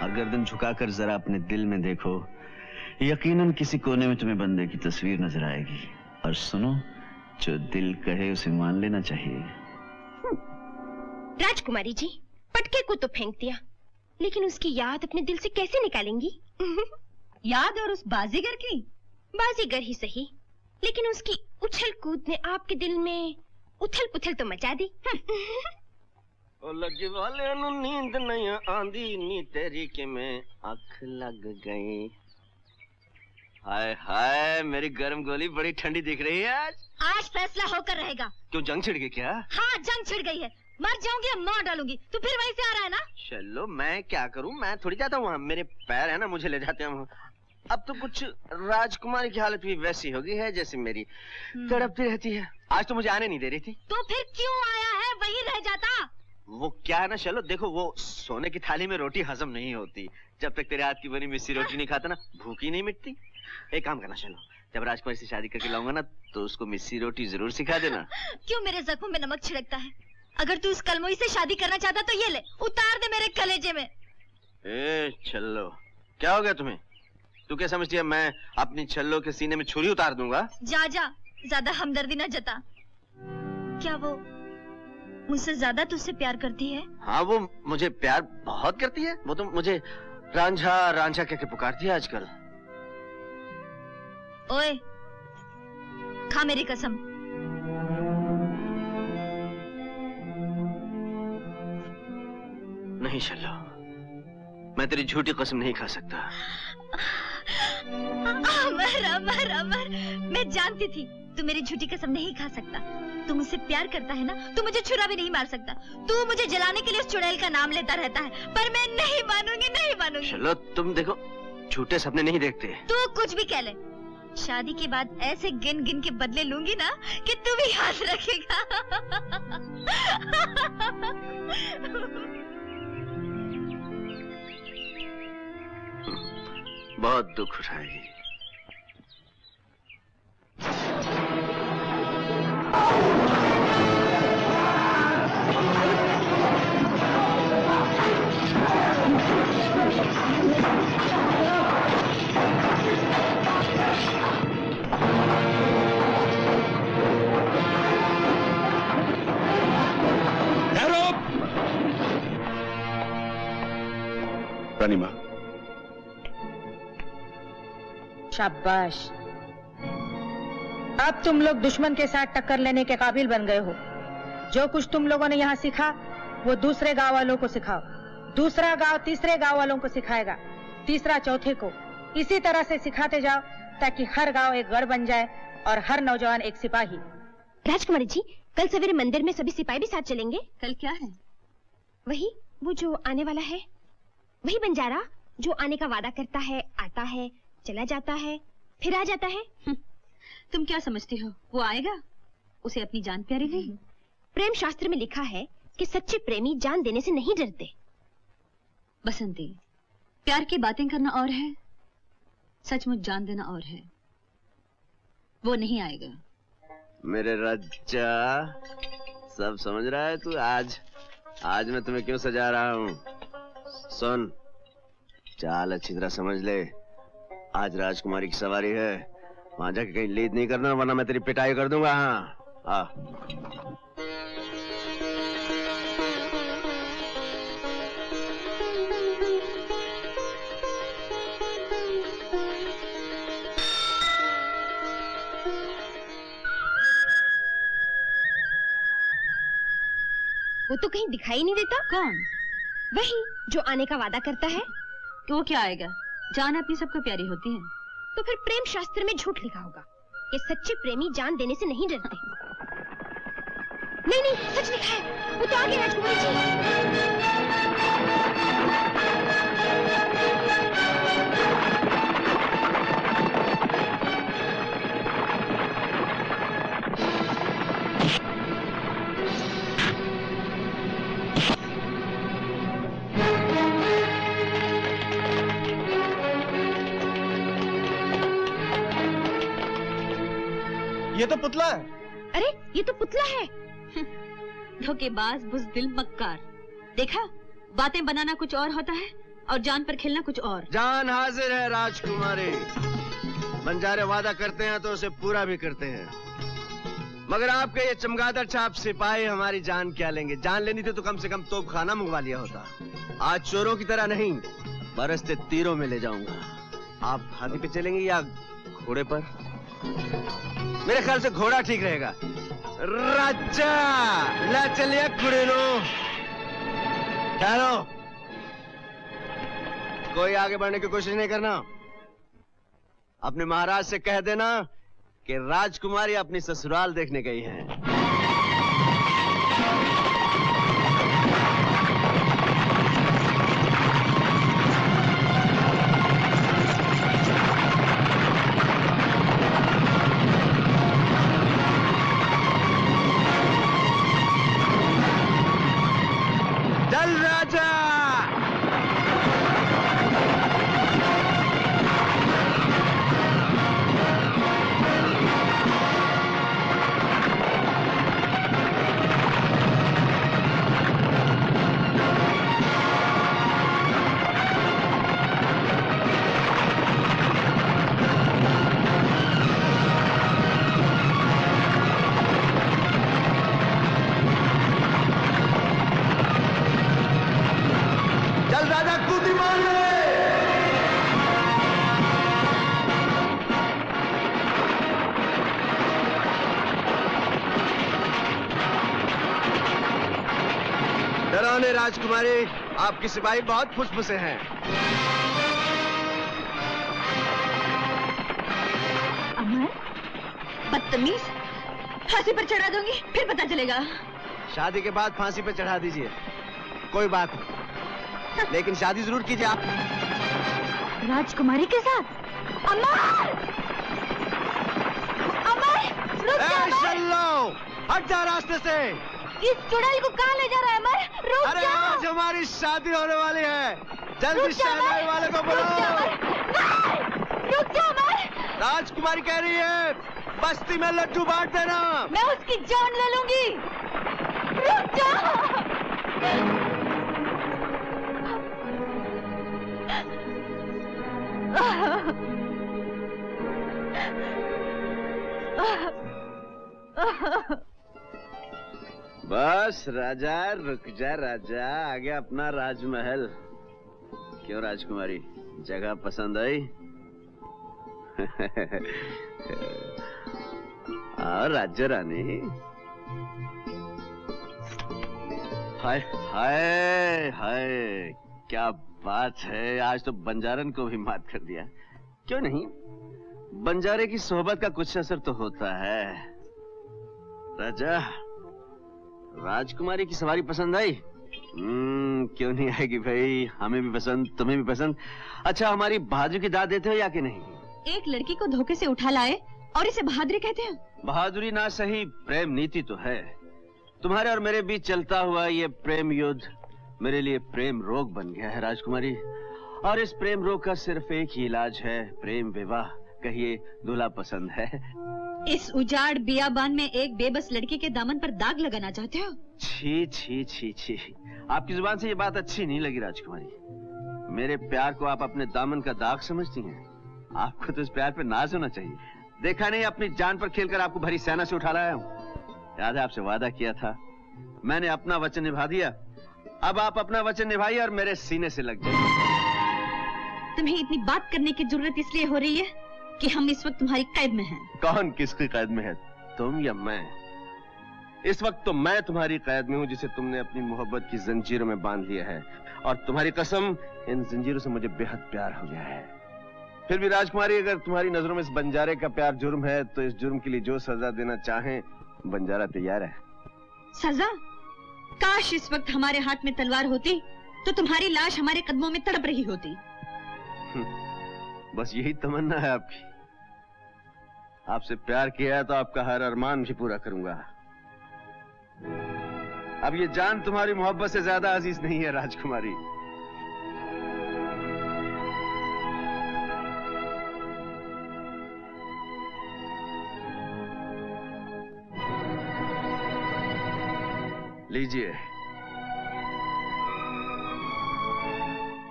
और गर्दन झुकाकर जरा अपने दिल में देखो, यकीनन किसी कोने में तुम्हें बंदे की तस्वीर नजर आएगी। और सुनो, जो दिल कहे उसे मान लेना चाहिए। राजकुमारी जी, पटके को तो फेंक दिया, लेकिन उसकी याद अपने दिल से कैसे निकालेंगी? याद? और उस बाजीगर की? बाजीगर ही सही, लेकिन उसकी उछल कूद ने आपके दिल में उथल पुथल तो मचा दी। लगे वाले नींद नहीं आंदी नी तेरी के में आँख लग गई। हाय हाय, मेरी गर्म गोली बड़ी ठंडी दिख रही है आज। आज फैसला होकर रहेगा। क्यों, जंग छिड़ गई क्या? हाँ, जंग छिड़ गई है। मर जाऊंगी या मार डालूंगी, तू फिर वहीं से आ रहा है ना? चलो, मैं क्या करूं, मैं थोड़ी जाता हूँ, मेरे पैर है ना, मुझे ले जाते हैं। अब तो कुछ राजकुमारी की हालत भी वैसी हो गई है जैसे मेरी तड़पती रहती है। आज तो मुझे आने नहीं दे रही थी। तो फिर क्यों आया है? वहीं रह जाता। वो क्या है ना, चलो देखो, वो सोने की थाली में रोटी हजम नहीं होती। जब तक तेरे हाथ की बनी मिस्सी रोटी नहीं खाता ना, भूख ही नहीं मिटती। एक काम करना, चलो जब राजकुमारी से शादी करके लाऊंगा ना, तो उसको मिस्सी रोटी जरूर सिखा देना। क्यों मेरे जख्मों में नमक छिड़कता है? अगर तू उस कलमोई से शादी करना चाहता तो ये ले, उतार दे मेरे कलेजे में। ए छल्लो, क्या हो गया तुम्हें? तू क्या समझती है मैं अपनी छल्लो के सीने में छुरी उतार दूंगा? जा जा, ज्यादा हमदर्दी न जता। क्या वो मुझसे ज्यादा तुझसे प्यार करती है? हाँ, वो मुझे प्यार बहुत करती है। वो तो मुझे रांझा रांझा कहकर पुकारती है आजकल। ओए, खा मेरी कसम। नहीं छल्लो, मैं तेरी झूठी कसम नहीं खा सकता। अमर अमर अमर, मैं जानती थी तू मेरी झूठी कसम नहीं खा सकता। तू मुझसे प्यार करता है ना, तू मुझे छुरा भी नहीं मार सकता। तू मुझे जलाने के लिए उस चुड़ैल का नाम लेता रहता है, पर मैं नहीं मानूंगी, नहीं मानूंगी। चलो तुम देखो, झूठे सपने नहीं देखते। तू कुछ भी कह ले, शादी के बाद ऐसे गिन गिन के बदले लूंगी ना कि तू भी याद रखेगा। बहुत दुख उठाएगी। रानी माँ, शाबाश, अब तुम लोग दुश्मन के साथ टक्कर लेने के काबिल बन गए हो। जो कुछ तुम लोगों ने यहाँ सीखा वो दूसरे गांव वालों को सिखाओ, दूसरा गांव तीसरे गांव वालों को सिखाएगा, तीसरा चौथे को। इसी तरह से सिखाते जाओ ताकि हर गांव एक गढ़ बन जाए और हर नौजवान एक सिपाही। राजकुमारी जी, कल सवेरे मंदिर में सभी सिपाही भी साथ चलेंगे। कल क्या है? वही, वो जो आने वाला है, वही बंजारा जो आने का वादा करता है, आता है, चला जाता है, फिर आ जाता है। तुम क्या समझती हो, वो आएगा? उसे अपनी जान प्यारी नहीं? प्रेम शास्त्र में लिखा है कि सच्चे प्रेमी जान देने से नहीं डरते। बसंती, प्यार की बातें करना और है, सचमुच जान देना और है। वो नहीं आएगा। मेरे रज्जा, सब समझ रहा है तू? आज मैं तुम्हें क्यों सजा रहा हूँ? सुन, चाल अच्छी तरह समझ ले। आज राजकुमारी की सवारी है, वहां जाके कहीं लीड नहीं करना, वरना मैं तेरी पिटाई कर दूंगा। हाँ, वो तो कहीं दिखाई नहीं देता। कौन? वही जो आने का वादा करता है। वो क्या आएगा? जान अपनी सबको प्यारी होती है। तो फिर प्रेम शास्त्र में झूठ लिखा होगा कि सच्चे प्रेमी जान देने से नहीं डरते। नहीं नहीं, सच लिखा है। वो तो आगे राजकुमारी जी। ये तो पुतला है। अरे ये तो पुतला है। धोखेबाज, बुज़दिल, मक्कार। देखा, बातें बनाना कुछ और होता है और जान पर खेलना कुछ और। जान हाजिर है राजकुमारी। बंजारे वादा करते हैं तो उसे पूरा भी करते हैं, मगर आपके ये चमगादड़ छाप सिपाही हमारी जान क्या लेंगे? जान लेनी थी तो कम से कम तोप खाना मंगवा लिया होता। आज चोरों की तरह नहीं, बरसते तीरों में ले जाऊंगा। आप हाथी पे चलेंगे या घोड़े पर? मेरे ख्याल से घोड़ा ठीक रहेगा। राजा, ला चलिए कुड़ेलो। ठहरो, कोई आगे बढ़ने की कोशिश नहीं करना। अपने महाराज से कह देना कि राजकुमारी अपनी ससुराल देखने गई है। चल राजा। डरावने राजकुमारी, आपकी सिपाही बहुत फुसफुसे हैं। अमर, बदतमीज, फांसी पर चढ़ा दूंगी, फिर पता चलेगा। शादी के बाद फांसी पे चढ़ा दीजिए, कोई बात नहीं, लेकिन शादी जरूर कीजिए आप राजकुमारी के साथ। अमर! अमर! रुक जा अमर! चलो, हट जा रास्ते से। इस चुड़ैल को कहाँ ले जा रहा है अमर? रुक अरे जा। आज हमारी शादी होने वाली है, जल्दी शहनाई वाले को बुलाओ। रुक जा अमर! राजकुमारी कह रही है बस्ती में लड्डू बांट देना। मैं उसकी जान ले लूंगी। रुक जा। बस राजा, रुक जा राजा, आ गया अपना राजमहल। क्यों राजकुमारी, जगह पसंद आई? और राज्य रानी, हाय हाय हाय, क्या बात है, आज तो बंजारन को भी मात कर दिया। क्यों नहीं, बंजारे की सोहबत का कुछ असर तो होता है। राजा, राजकुमारी की सवारी पसंद आई? क्यों नहीं आएगी भाई, हमें भी पसंद, तुम्हें भी पसंद। अच्छा, हमारी बहादुरी की दाद देते हो या कि नहीं? एक लड़की को धोखे से उठा लाए और इसे बहादुरी कहते हैं? बहादुरी ना सही, प्रेम नीति तो है। तुम्हारे और मेरे बीच चलता हुआ ये प्रेम युद्ध मेरे लिए प्रेम रोग बन गया है राजकुमारी, और इस प्रेम रोग का सिर्फ एक ही इलाज है, प्रेम विवाह। कहिए दूल्हा पसंद है? इस उजाड़ बियाबान में एक बेबस लड़की के दामन पर दाग लगाना चाहते हो? छी छी छी छी, आपकी जुबान से ये बात अच्छी नहीं लगी राजकुमारी। मेरे प्यार को आप अपने दामन का दाग समझती हैं? आपको तो इस प्यार पे नाज होना चाहिए। देखा नहीं, अपनी जान पर खेलकर आपको भरी सेना से उठा लाया हूँ। याद है, आपसे वादा किया था, मैंने अपना वचन निभा दिया। अब आप अपना वचन निभाइए और मेरे सीने से लग जाइए। तुम्हें इतनी बात करने की जरूरत इसलिए हो रही है कि हम इस वक्त तुम्हारी कैद में हैं। कौन किसकी कैद में है, तुम या मैं? इस वक्त तो मैं तुम्हारी कैद में हूँ, जिसे तुमने अपनी मोहब्बत की जंजीरों में बांध लिया है, और तुम्हारी कसम, इन जंजीरों से मुझे बेहद प्यार हो गया है। फिर भी राजकुमारी, अगर तुम्हारी नजरों में इस बंजारे का प्यार जुर्म है, तो इस जुर्म के लिए जो सजा देना चाहें, बंजारा तैयार है। सजा? काश इस वक्त हमारे हाथ में तलवार होती तो तुम्हारी लाश हमारे कदमों में तड़प रही होती। बस यही तमन्ना है आपकी? आपसे प्यार किया है तो आपका हर अरमान भी पूरा करूंगा। अब ये जान तुम्हारी मोहब्बत से ज्यादा अजीज नहीं है राजकुमारी। लीजिए,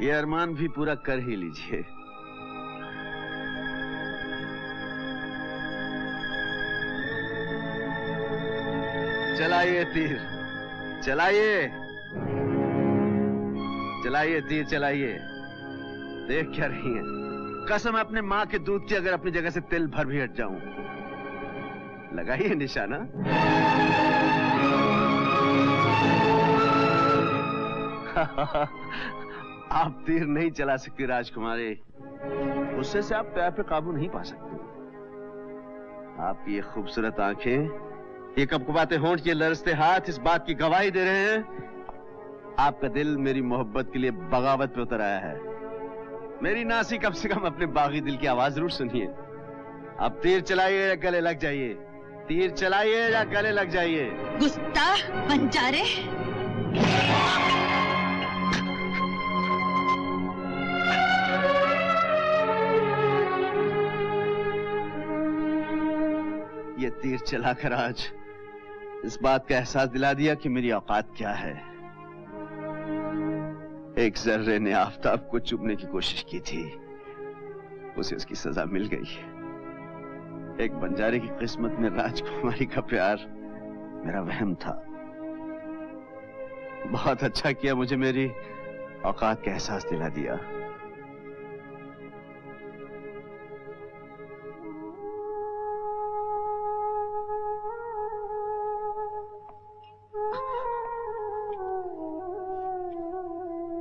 ये अरमान भी पूरा कर ही लीजिए। चलाइए तीर, चलाइए, चलाइए तीर, चलाइए। देख क्या रही हैं? कसम अपने माँ के दूध की, अगर अपनी जगह से तिल भर भी हट जाऊं। लगाइए निशाना। आप तीर नहीं चला सकती राजकुमारी, गुस्से से आप प्यार पे काबू नहीं पा सकती। आपकी ये खूबसूरत आंखें, ये कपकपाते होंठ, ये लरसते हाथ इस बात की गवाही दे रहे हैं, आपका दिल मेरी मोहब्बत के लिए बगावत पे उतर आया है। मेरी नासी, कम से कम अपने बागी दिल की आवाज जरूर सुनिए। अब तीर चलाइए या गले लग जाइए, तीर चलाइए या गले लग जाइए। गुस्ताख बंजारे, ये तीर चलाकर आज इस बात का एहसास दिला दिया कि मेरी औकात क्या है। एक जर्रे ने आफताब को चुभने की कोशिश की थी, उसे उसकी सजा मिल गई। एक बंजारे की किस्मत में राजकुमारी का प्यार मेरा वहम था। बहुत अच्छा किया, मुझे मेरी औकात का एहसास दिला दिया।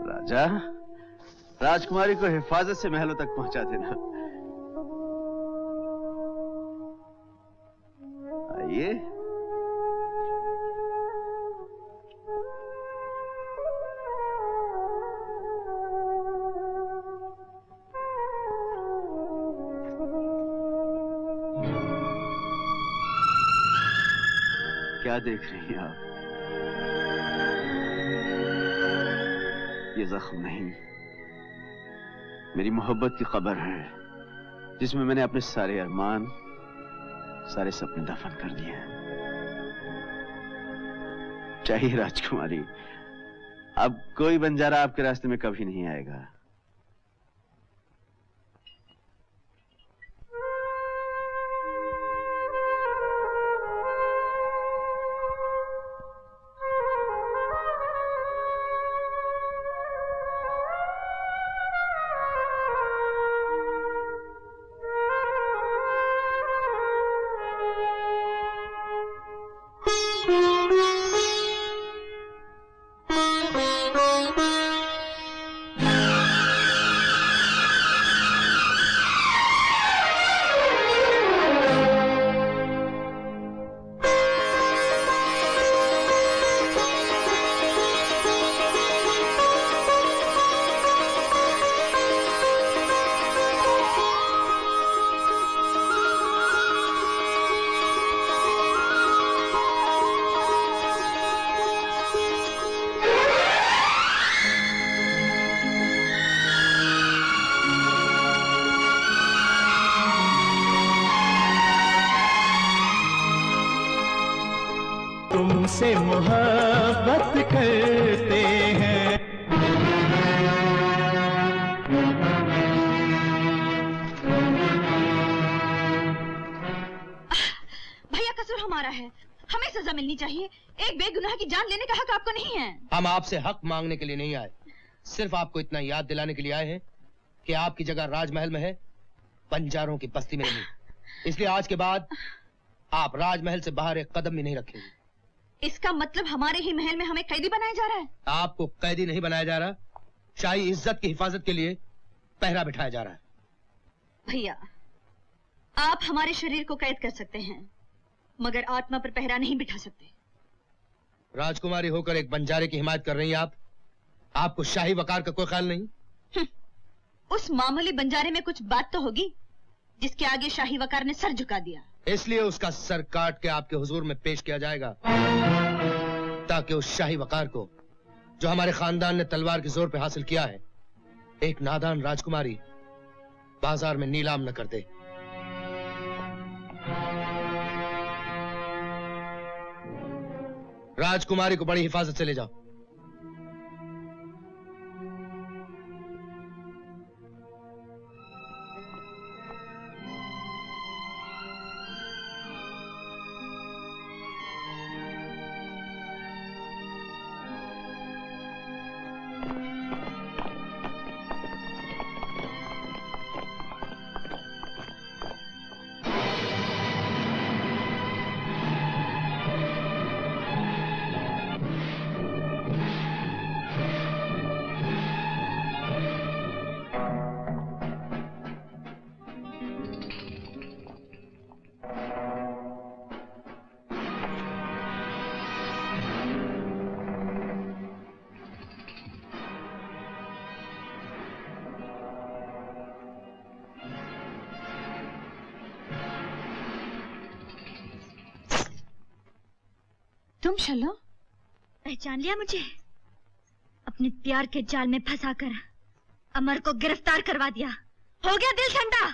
राजा, राजकुमारी को हिफाजत से महलों तक पहुंचा देना। ये क्या देख रही हैं आप? ये जख्म नहीं, मेरी मोहब्बत की कब्र है, जिसमें मैंने अपने सारे अरमान, सारे सपने दफन कर दिए हैं। चाहिए राजकुमारी, अब कोई बंजारा आपके रास्ते में कभी नहीं आएगा। तुमसे मोहब्बत करते हैं। भैया कसूर हमारा है, हमें सजा मिलनी चाहिए। एक बेगुनाह की जान लेने का हक आपको नहीं है। हम आपसे हक मांगने के लिए नहीं आए, सिर्फ आपको इतना याद दिलाने के लिए आए हैं कि आपकी जगह राजमहल में है, बंजारों की बस्ती में नहीं। इसलिए आज के बाद आप राजमहल से बाहर एक कदम भी नहीं रखेंगे। इसका मतलब हमारे ही महल में हमें कैदी बनाया जा रहा है? आपको कैदी नहीं बनाया जा रहा, शाही इज्जत की हिफाजत के लिए पहरा बिठाया जा रहा है। भैया, आप हमारे शरीर को कैद कर सकते हैं, मगर आत्मा पर पहरा नहीं बिठा सकते। राजकुमारी होकर एक बंजारे की हिमायत कर रही हैं आप? आपको शाही वकार का कोई ख्याल नहीं? उस मामूली बंजारे में कुछ बात तो होगी जिसके आगे शाही वकार ने सर झुका दिया। इसलिए उसका सर काट के आपके हुजूर में पेश किया जाएगा, ताकि उस शाही वकार को, जो हमारे खानदान ने तलवार के जोर पे हासिल किया है, एक नादान राजकुमारी बाजार में नीलाम न कर दे। राजकुमारी को बड़ी हिफाजत से ले जाओ। तुम शल्लो? पहचान लिया मुझे? अपने प्यार के जाल में फंसाकर अमर को गिरफ्तार करवा दिया। हो गया दिल ठंडा।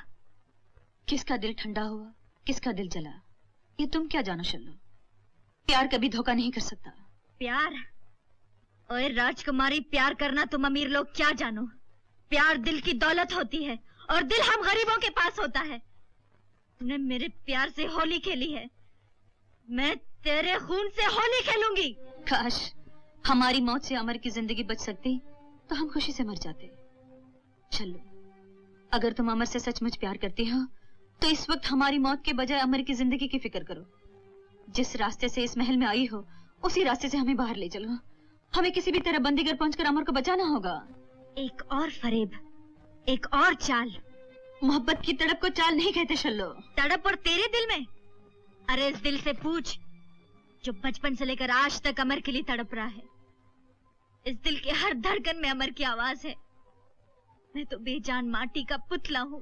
किसका दिल ठंडा हुआ, किसका दिल जला, ये तुम क्या जानो शल्लो? प्यार कभी धोखा नहीं कर सकता। प्यार? ओए राजकुमारी, प्यार करना तुम अमीर लोग क्या जानो। प्यार दिल की दौलत होती है और दिल हम गरीबों के पास होता है। तूने मेरे प्यार से होली खेली है, मैं तेरे खून से होली खेलूंगी। काश हमारी मौत से अमर की जिंदगी बच सकती तो हम खुशी से मर जाते। चलो, अगर तुम अमर से सचमुच प्यार करती हो तो इस वक्त हमारी मौत के बजाय अमर की जिंदगी की फिक्र करो। जिस रास्ते से इस महल में आई हो उसी रास्ते से हमें बाहर ले चलो। हमें किसी भी तरह बंदीगढ़ पहुंचकर अमर को बचाना होगा। एक और फरेब, एक और चाल। मोहब्बत की तड़प को चाल नहीं कहते शल्लो। तड़प और तेरे दिल में अरे इस दिल से पूछ जो बचपन से लेकर आज तक अमर के लिए तड़प रहा है। इस दिल के हर धड़कन में अमर की आवाज है। मैं तो बेजान माटी का पुतला हूँ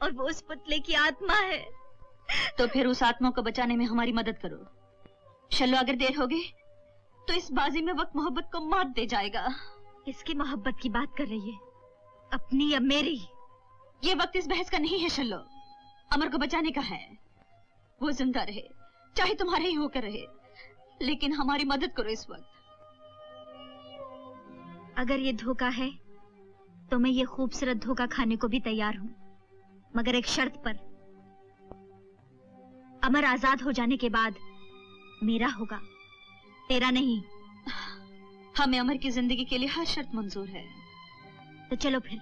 और वो उस पुतले की आत्मा है। तो फिर उस आत्मा को बचाने में हमारी मदद करो। शल्लो, अगर देर हो गई तो इस बाजी में वक्त मोहब्बत को मात दे जाएगा। किसकी मोहब्बत की बात कर रही है, अपनी या मेरी? ये वक्त इस बहस का नहीं है शल्लो, अमर को बचाने का है। वो जिंदा रहे, चाहे तुम्हारे ही होकर रहे, लेकिन हमारी मदद करो इस वक्त। अगर ये धोखा है तो मैं ये खूबसूरत धोखा खाने को भी तैयार हूँ, मगर एक शर्त पर। अमर आजाद हो जाने के बाद मेरा होगा, तेरा नहीं। हमें अमर की जिंदगी के लिए हर शर्त मंजूर है। तो चलो फिर।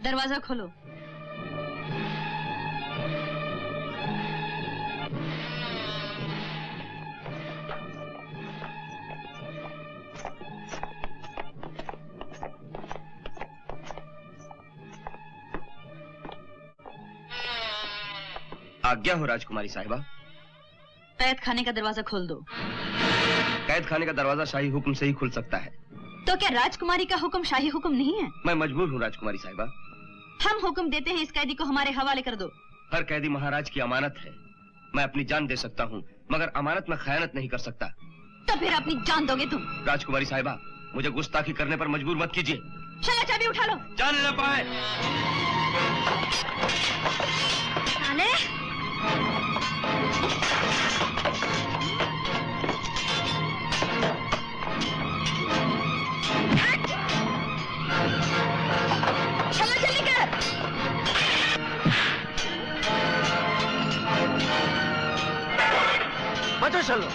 दरवाजा खोलो। आज्ञा हो राजकुमारी साहिबा। कैद खाने का दरवाजा खोल दो। कैद खाने का दरवाजा शाही हुक्म से ही खुल सकता है। तो क्या राजकुमारी का हुक्म शाही हुक्म नहीं है? मैं मजबूर हूँ राजकुमारी साहिबा। हम हुक्म देते हैं, इस कैदी को हमारे हवाले कर दो। हर कैदी महाराज की अमानत है। मैं अपनी जान दे सकता हूँ, मगर अमानत में खयानत नहीं कर सकता। तो फिर अपनी जान दोगे तुम? राजकुमारी साहिबा, मुझे गुस्ताखी करने पर मजबूर मत कीजिए। चलो चाबी उठा लो। जाने न पाए। चलो जल्दी कर। बचो चलो।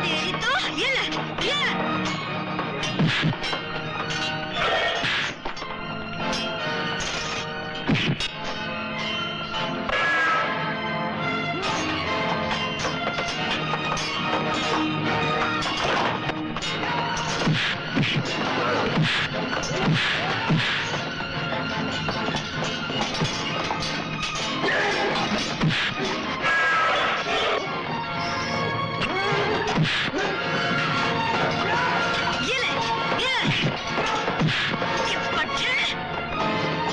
तेरी तो ये ले, ये ले।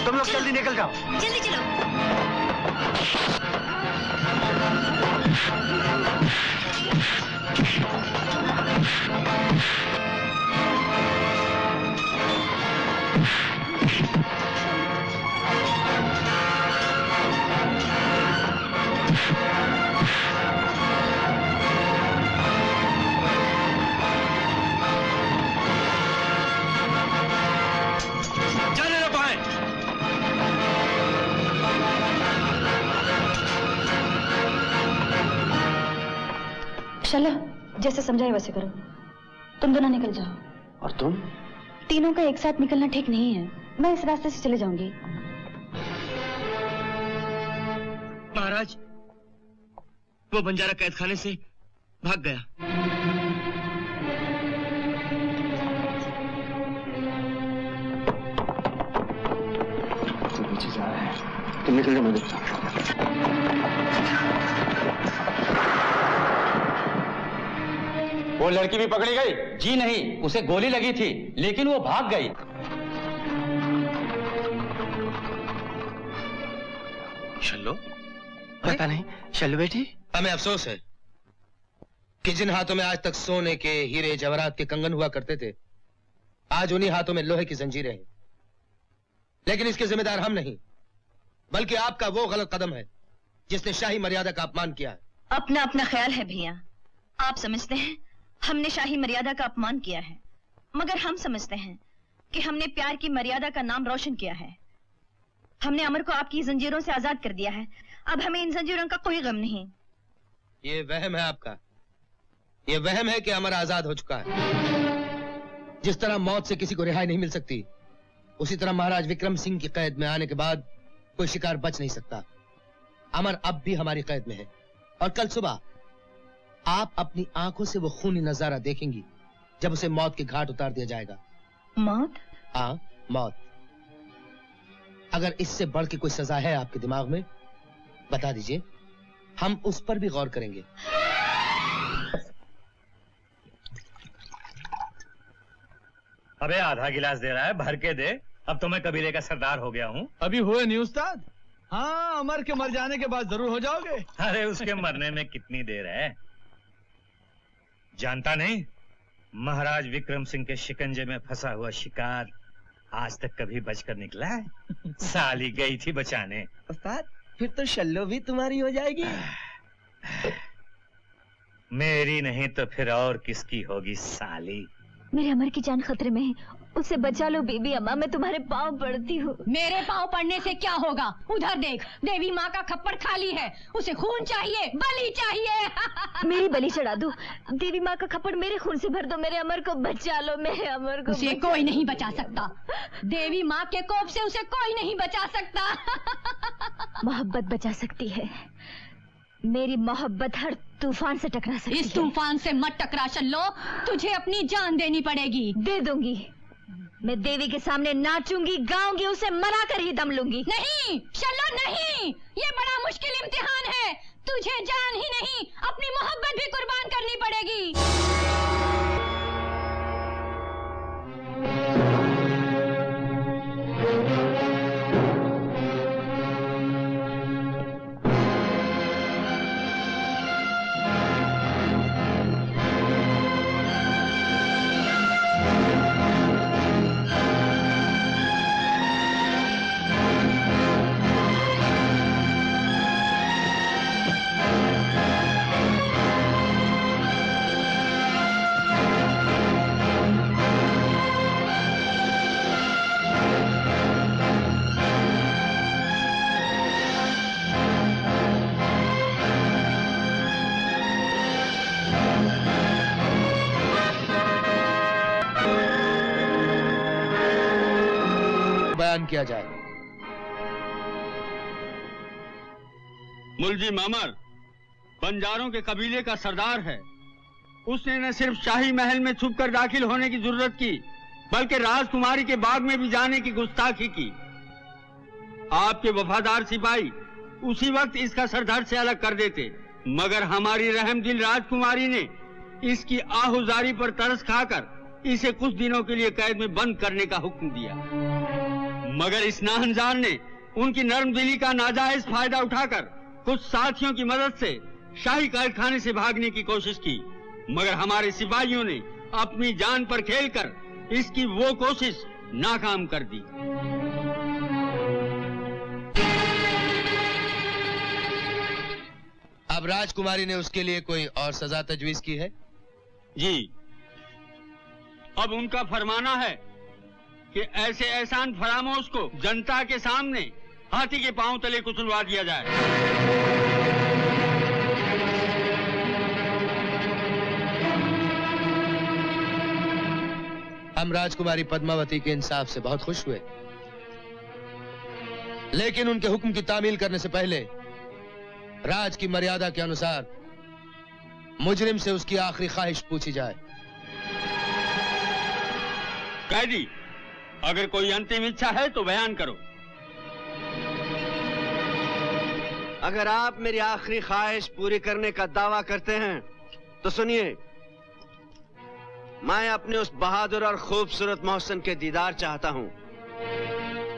तुम लोग जल्दी निकल जाओ। जल्दी चलो। जाने न पाए। चलो, जैसे समझाए वैसे करो। तुम दोनों निकल जाओ। और तुम? तीनों का एक साथ निकलना ठीक नहीं है। मैं इस रास्ते से चले जाऊंगी। महाराज, वो बंजारा कैद खाने से भाग गया। तो पीछे जा रहा है। तुम निकल जाओ, मैं देखता हूँ। वो लड़की भी पकड़ी गई? जी नहीं, उसे गोली लगी थी, लेकिन वो भाग गई। शल्लो? पता नहीं। शल्लो बेटी? हमें अफसोस है कि जिन हाथों में आज तक सोने के, हीरे जवाहरात के कंगन हुआ करते थे, आज उन्हीं हाथों में लोहे की जंजीरें हैं। लेकिन इसके जिम्मेदार हम नहीं, बल्कि आपका वो गलत कदम है जिसने शाही मर्यादा का अपमान किया है। अपना अपना ख्याल है भैया। आप समझते हैं हमने शाही मर्यादा का अपमान किया है, मगर हम समझते हैं कि हमने प्यार की मर्यादा का नाम रोशन किया है। हमने अमर को आपकी जंजीरों से आजाद कर दिया है। अब हमें इन जंजीरों का कोई गम नहीं। ये वहम है आपका। ये वहम है कि अमर आजाद हो चुका है। जिस तरह मौत से किसी को रिहाई नहीं मिल सकती, उसी तरह महाराज विक्रम सिंह की कैद में आने के बाद कोई शिकार बच नहीं सकता। अमर अब भी हमारी कैद में है और कल सुबह आप अपनी आंखों से वो खूनी नजारा देखेंगी जब उसे मौत के घाट उतार दिया जाएगा। मौत? हाँ, मौत। अगर इससे बढ़ के कोई सजा है आपके दिमाग में, बता दीजिए, हम उस पर भी गौर करेंगे। अबे आधा गिलास दे रहा है, भर के दे। अब तो मैं कबीले का सरदार हो गया हूँ। अभी हुए नहीं उस्ताद? हाँ, अमर के मर जाने के बाद जरूर हो जाओगे। अरे उसके मरने में कितनी देर है, जानता नहीं? महाराज विक्रम सिंह के शिकंजे में फंसा हुआ शिकार आज तक कभी बचकर निकला है? साली गई थी बचाने। उस्ताद, फिर तो शल्लो भी तुम्हारी हो जाएगी। मेरी नहीं तो फिर और किसकी होगी साली। मेरे अमर की जान खतरे में है, उसे बचा लो बीबी अम्मा, मैं तुम्हारे पाँव पड़ती हूँ। मेरे पाँव पड़ने से क्या होगा? उधर देख, देवी माँ का खप्पड़ खाली है, उसे खून चाहिए, बलि चाहिए। मेरी बलि चढ़ा दो, देवी माँ का खप्पड़ मेरे खून से भर दो, मेरे अमर को बचा लो, मेरे अमर को। उसे कोई नहीं बचा सकता, देवी माँ के कोप से उसे कोई नहीं बचा सकता। मोहब्बत बचा सकती है, मेरी मोहब्बत हर तूफान से टकरा सकती है। इस तूफान से मत टकरा शल्लो, तुझे अपनी जान देनी पड़ेगी। दे दूंगी, मैं देवी के सामने नाचूंगी, गाऊंगी, उसे मरा कर ही दम लूंगी। नहीं शल्लो नहीं, ये बड़ा मुश्किल इम्तिहान है, तुझे जान ही नहीं अपनी मोहब्बत भी कुर्बान करनी पड़ेगी। बयान किया जाए। मुलजी मामर बंजारों के कबीले का सरदार है। उसने न सिर्फ शाही महल में छुपकर दाखिल होने की जरूरत की, बल्कि राजकुमारी के बाग में भी जाने की गुस्ताखी की। आपके वफादार सिपाही उसी वक्त इसका सरधड़ से अलग कर देते, मगर हमारी रहमदिल राजकुमारी ने इसकी आहुजारी पर तरस खाकर इसे कुछ दिनों के लिए कैद में बंद करने का हुक्म दिया। मगर इस नाहंजार ने उनकी नर्म दिली का नाजायज फायदा उठाकर कुछ साथियों की मदद से शाही कैदखाने से भागने की कोशिश की, मगर हमारे सिपाहियों ने अपनी जान पर खेलकर इसकी वो कोशिश नाकाम कर दी। अब राजकुमारी ने उसके लिए कोई और सजा तजवीज की है? जी, अब उनका फरमाना है कि ऐसे एहसान फरामोश को जनता के सामने हाथी के पांव तले कुचलवा दिया जाए। हम राजकुमारी पद्मावती के इंसाफ से बहुत खुश हुए, लेकिन उनके हुक्म की तामील करने से पहले राज की मर्यादा के अनुसार मुजरिम से उसकी आखिरी ख्वाहिश पूछी जाए। कैदी, अगर कोई अंतिम इच्छा है तो बयान करो। अगर आप मेरी आखिरी ख्वाहिश पूरी करने का दावा करते हैं तो सुनिए, मैं अपने उस बहादुर और खूबसूरत मोहसिन के दीदार चाहता हूं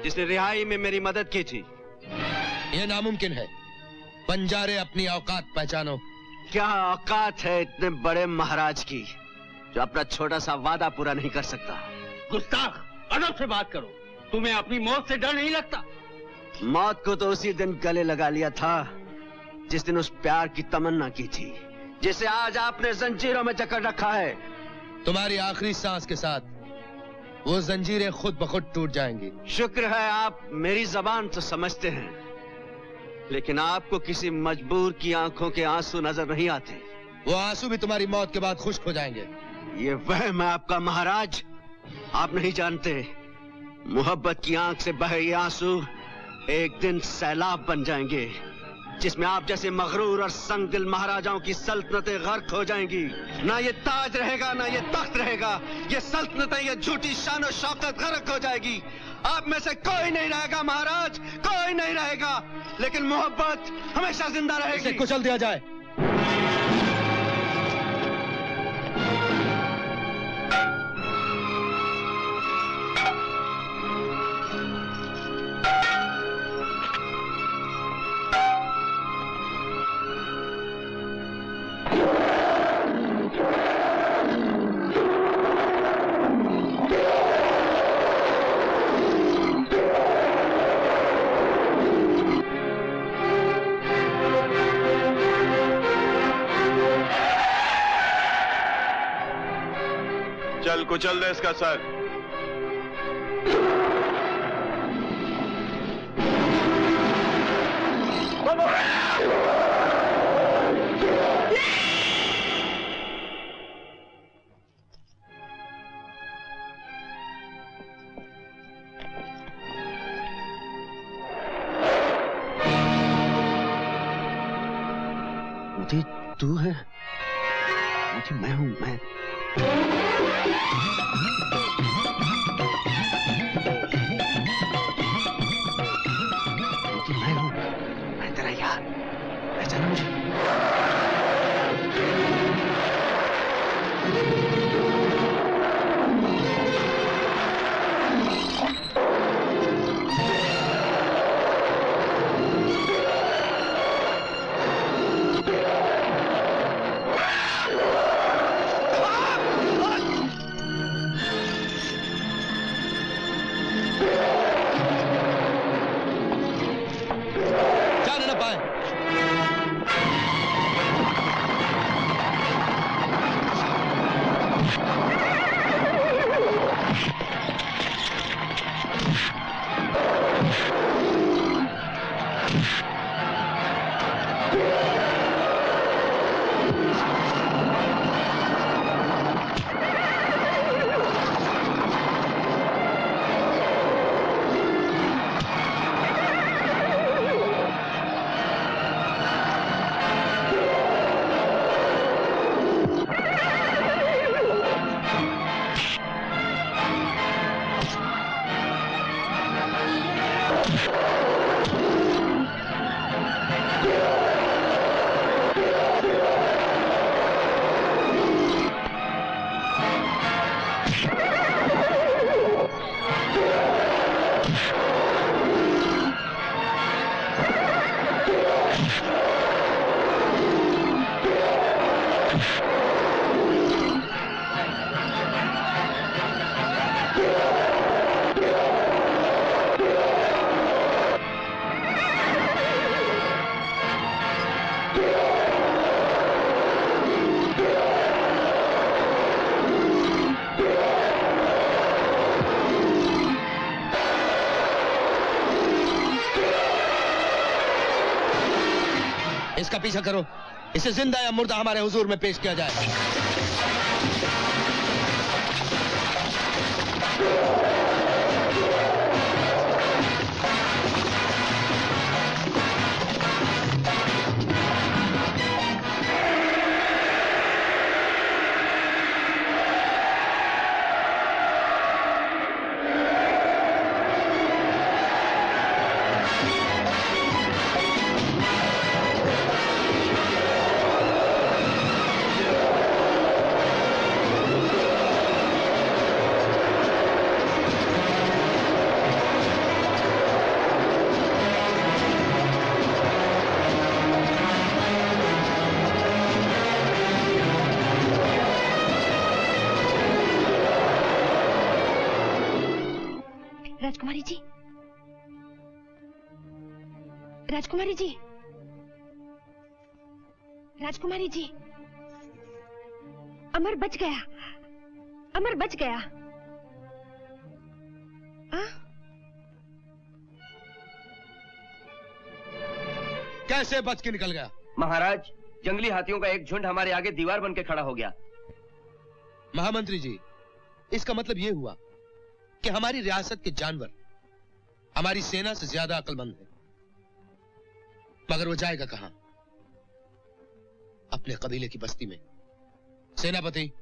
जिसने रिहाई में मेरी मदद की थी। यह नामुमकिन है। बंजारे, अपनी औकात पहचानो। क्या औकात है इतने बड़े महाराज की जो अपना छोटा सा वादा पूरा नहीं कर सकता? गुस्ताख, अदब से बात करो। तुम्हें अपनी मौत से डर नहीं लगता? मौत को तो उसी दिन गले लगा लिया था जिस दिन उस प्यार की तमन्ना की थी, जिसे आज आपने जंजीरों में जकड़ रखा है। तुम्हारी आखिरी सांस के साथ वो जंजीरें खुद ब खुद टूट जाएंगी। शुक्र है आप मेरी जबान तो समझते हैं, लेकिन आपको किसी मजबूर की आंखों के आंसू नजर नहीं आते। वो आंसू भी तुम्हारी मौत के बाद खुश्क हो जाएंगे। ये वहम है आपका महाराज। आप नहीं जानते, मोहब्बत की आंख से बहे ये आंसू एक दिन सैलाब बन जाएंगे, जिसमें आप जैसे मगरूर और संगदिल महाराजाओं की सल्तनतें गर्क हो जाएंगी। ना ये ताज रहेगा, ना ये तख्त रहेगा। ये सल्तनतें, ये झूठी शान और शौकत गर्क हो जाएगी। आप में से कोई नहीं रहेगा महाराज, कोई नहीं रहेगा, लेकिन मोहब्बत हमेशा जिंदा रहेगी। इसे कुचल दिया जाए। कुचल दे इसका सर। मोती तू है? मोती मैं हूं, मैं। मैं हूं, मैं तेरा यार, पहचाना मुझे? इसका पीछा करो, इसे जिंदा या मुर्दा हमारे हुजूर में पेश किया जाए। राजकुमारी जी, राजकुमारी जी, राजकुमारी जी, अमर बच गया, अमर बच गया। कैसे बच के निकल गया? महाराज, जंगली हाथियों का एक झुंड हमारे आगे दीवार बन के खड़ा हो गया। महामंत्री जी, इसका मतलब यह हुआ कि हमारी रियासत के जानवर हमारी सेना से ज्यादा अक्लमंद है। मगर वो जाएगा कहां? अपने कबीले की बस्ती में। सेनापति,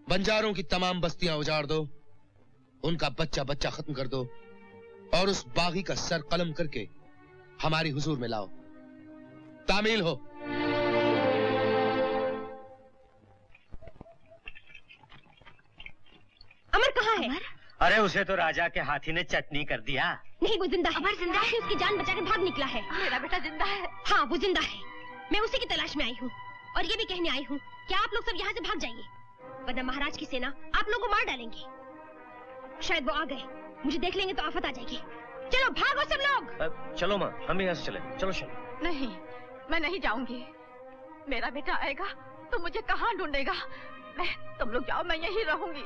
बंजारों की तमाम बस्तियां उजाड़ दो, उनका बच्चा बच्चा खत्म कर दो और उस बागी का सर कलम करके हमारी हुजूर में लाओ। तामील हो। अमर कहाँ है? अरे उसे तो राजा के हाथी ने चटनी कर दिया। नहीं, वो जिंदा है। अमर जिंदा है? उसकी जान बचाकर भाग निकला है। मेरा बेटा जिंदा है? हाँ, वो जिंदा है। मैं उसी की तलाश में आई हूँ और ये भी कहने आई हूँ कि आप लोग सब यहाँ से भाग जाइए, वरना महाराज की सेना आप लोगों को मार डालेंगे। शायद वो आ गए, मुझे देख लेंगे तो आफत आ जाएगी। चलो भागो सब लोग। चलो माँ, हम यहाँ से चले। चलो चलो। नहीं, मैं नहीं जाऊंगी। मेरा बेटा आएगा तो मुझे कहाँ ढूंढेगा? तुम लोग जाओ, मैं यहीं रहूंगी।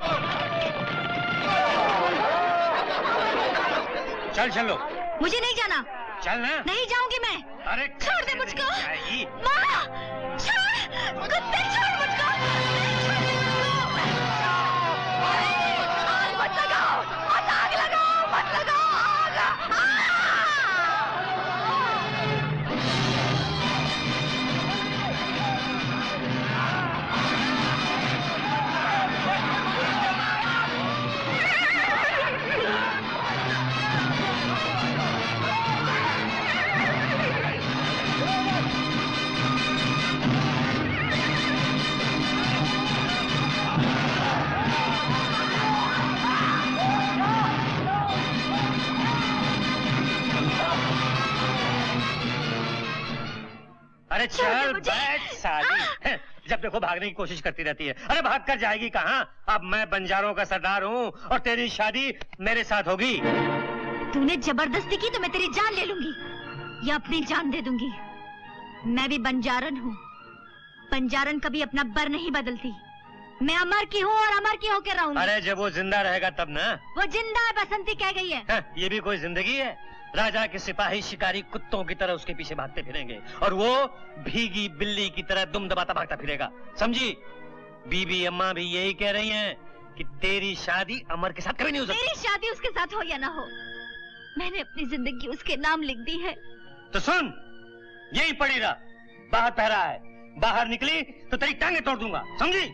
चल चलो। मुझे नहीं जाना। चल ना। नहीं जाऊंगी मैं। अरे छोड़ दे मुझको। माँ, छोड़, कुत्ते छोड़ मुझको। मत लगाओ, मत आग लगाओ, मत लगाओ आग। अरे चल बैठ साली। जब देखो भागने की कोशिश करती रहती है। अरे भाग कर जाएगी कहाँ? अब मैं बंजारों का सरदार हूँ और तेरी शादी मेरे साथ होगी। तूने जबरदस्ती की तो मैं तेरी जान ले लूंगी या अपनी जान दे दूंगी। मैं भी बंजारन हूँ। बंजारन कभी अपना बर नहीं बदलती। मैं अमर की हूँ और अमर की होकर रहूंगी। अरे जब वो जिंदा रहेगा तब ना। वो जिंदा है, बसंती कह गई है। ये भी कोई जिंदगी है? राजा के सिपाही शिकारी कुत्तों की तरह उसके पीछे भागते फिरेंगे और वो भीगी बिल्ली की तरह दुम दबाता भागता फिरेगा। समझी? बीबी अम्मा भी यही कह रही हैं कि तेरी शादी अमर के साथ कभी नहीं हो सकती। मेरी शादी उसके साथ हो या ना हो, मैंने अपनी जिंदगी उसके नाम लिख दी है। तो सुन, यही पड़ी रहा। बाहर पहरा है, बाहर निकली तो तेरी टांगे तोड़ दूंगा। समझी?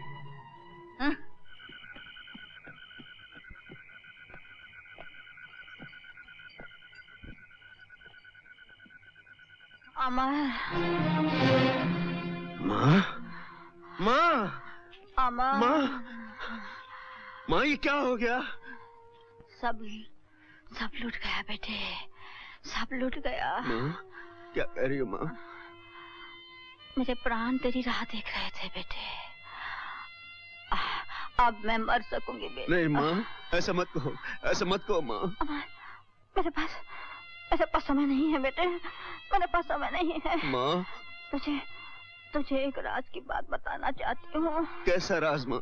अमर। माँ, माँ, अमर। माँ, माँ, ये क्या हो गया? सब लूट गया बेटे, सब लूट गया। माँ, क्या कह रही हो माँ? मेरे प्राण तेरी राह देख रहे थे बेटे। अब मैं मर सकूंगी बेटे। नहीं माँ, ऐसा मत कहो, ऐसा मत कहो माँ। मेरे पास समय नहीं है बेटे, मेरे पास समय नहीं है। माँ, तुझे एक राज की बात बताना चाहती हूँ। कैसा राज माँ?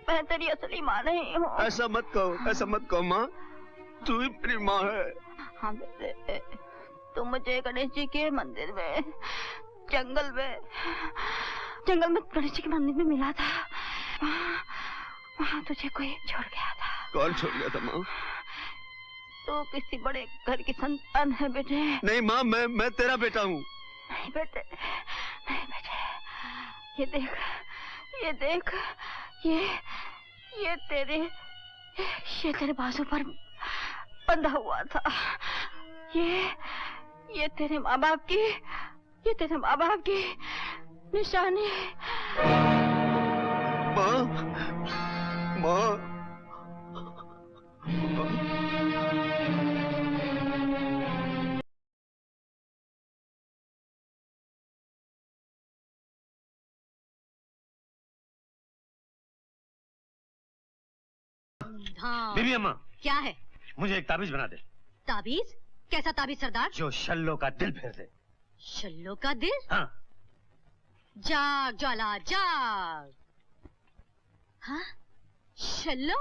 मैं तेरी असली माँ नहीं हूँ। ऐसा मत कहो, ऐसा मत कहो माँ, तू ही मेरी माँ है। हाँ बेटे, तू मुझे गणेश जी के मंदिर में जंगल में गणेश जी के मंदिर में मिला था। वहाँ तुझे कोई छोड़ गया था। कौन छोड़ गया था माँ? तो किसी बड़े घर की संतान है बेटे। नहीं माँ, मैं तेरा बेटा हूँ। नहीं बेटे, नहीं बेटे, ये देख, ये तेरे बाजू पर बंधा हुआ था। ये तेरे माँ बाप की निशानी। माँ, हाँ। बीबी अम्मा, क्या है? मुझे एक ताबीज बना दे। ताबीज? कैसा ताबीज सरदार? जो शल्लों का दिल फेर दे। शल्लों का दिल? हाँ। जाग ज्वाला जाग। हाँ? शल्लो?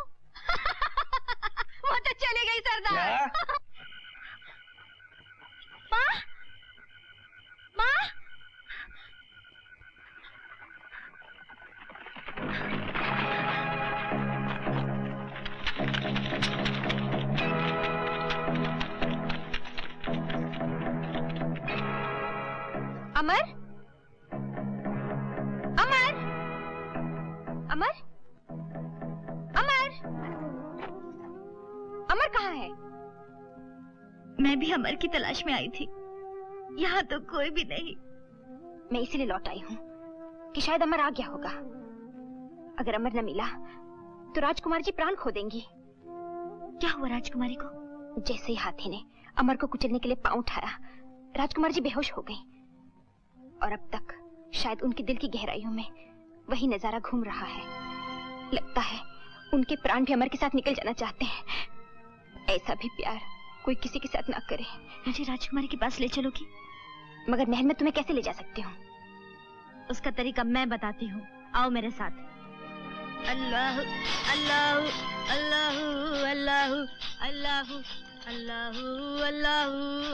वो तो चली गई सरदार। माँ, माँ। अमर, अमर, अमर, अमर, अमर कहाँ है? मैं भी अमर की तलाश में आई थी। यहाँ तो कोई भी नहीं। मैं इसीलिए लौट आई हूँ कि शायद अमर आ गया होगा। अगर अमर न मिला तो राजकुमार जी प्राण खो देंगी। क्या हुआ राजकुमारी को? जैसे ही हाथी ने अमर को कुचलने के लिए पांव उठाया, राजकुमार जी बेहोश हो गई। और अब तक शायद उनके दिल की गहराइयों में वही नजारा घूम रहा है। लगता है उनके प्राण भी अमर के साथ निकल जाना चाहते हैं। ऐसा भी प्यार कोई किसी के साथ ना करे। मुझे राजकुमारी के पास ले चलोगी? मगर महल में तुम्हें कैसे ले जा सकती हूँ? उसका तरीका मैं बताती हूँ। आओ मेरे साथ। अल्लाह अल्लाह अल्लाह अल्लाह अल्लाह अल्लाह अल्लाह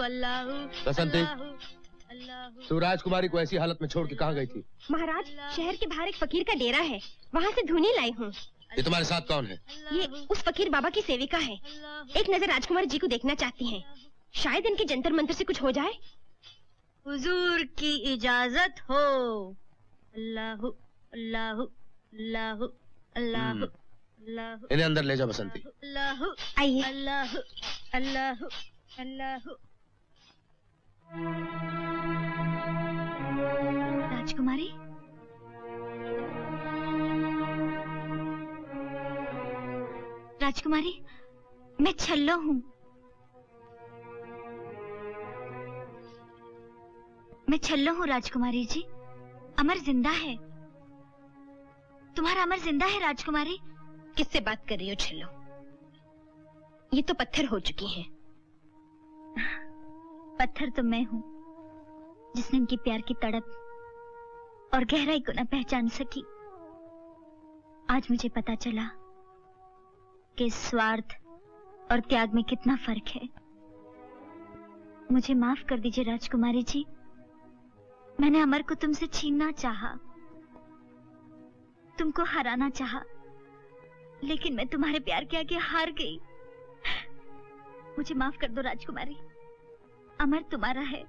अल्लाह। बसंती, तू राजकुमारी को ऐसी हालत में छोड़ के कहाँ गई थी? महाराज, शहर के बाहर एक फकीर का डेरा है, वहाँ से धुनी लाई हूँ। ये तुम्हारे साथ कौन है? ये उस फकीर बाबा की सेविका है। एक नजर राजकुमार जी को देखना चाहती हैं। शायद इनके जंतर मंत्र से कुछ हो जाए। हुजूर की इजाजत हो। अल्लाह अल्लाह अल्लाह अल्लाह अल्लाह। इन्हें अंदर ले जा बसंती। अल्लाह आइए। अल्लाह अल्लाह अल्लाह। राजकुमारी, राजकुमारी, मैं छल्लो हूँ। मैं छल्लो हूँ राजकुमारी जी। अमर जिंदा है। तुम्हारा अमर जिंदा है राजकुमारी। किससे बात कर रही हो छल्लो? ये तो पत्थर हो चुकी हैं। पत्थर तो मैं हूँ जिसने उनकी प्यार की तड़प और गहराई को न पहचान सकी। आज मुझे पता चला कि स्वार्थ और त्याग में कितना फर्क है। मुझे माफ कर दीजिए राजकुमारी जी। मैंने अमर को तुमसे छीनना चाहा, तुमको हराना चाहा, लेकिन मैं तुम्हारे प्यार के आगे हार गई। मुझे माफ कर दो राजकुमारी। अमर तुम्हारा है,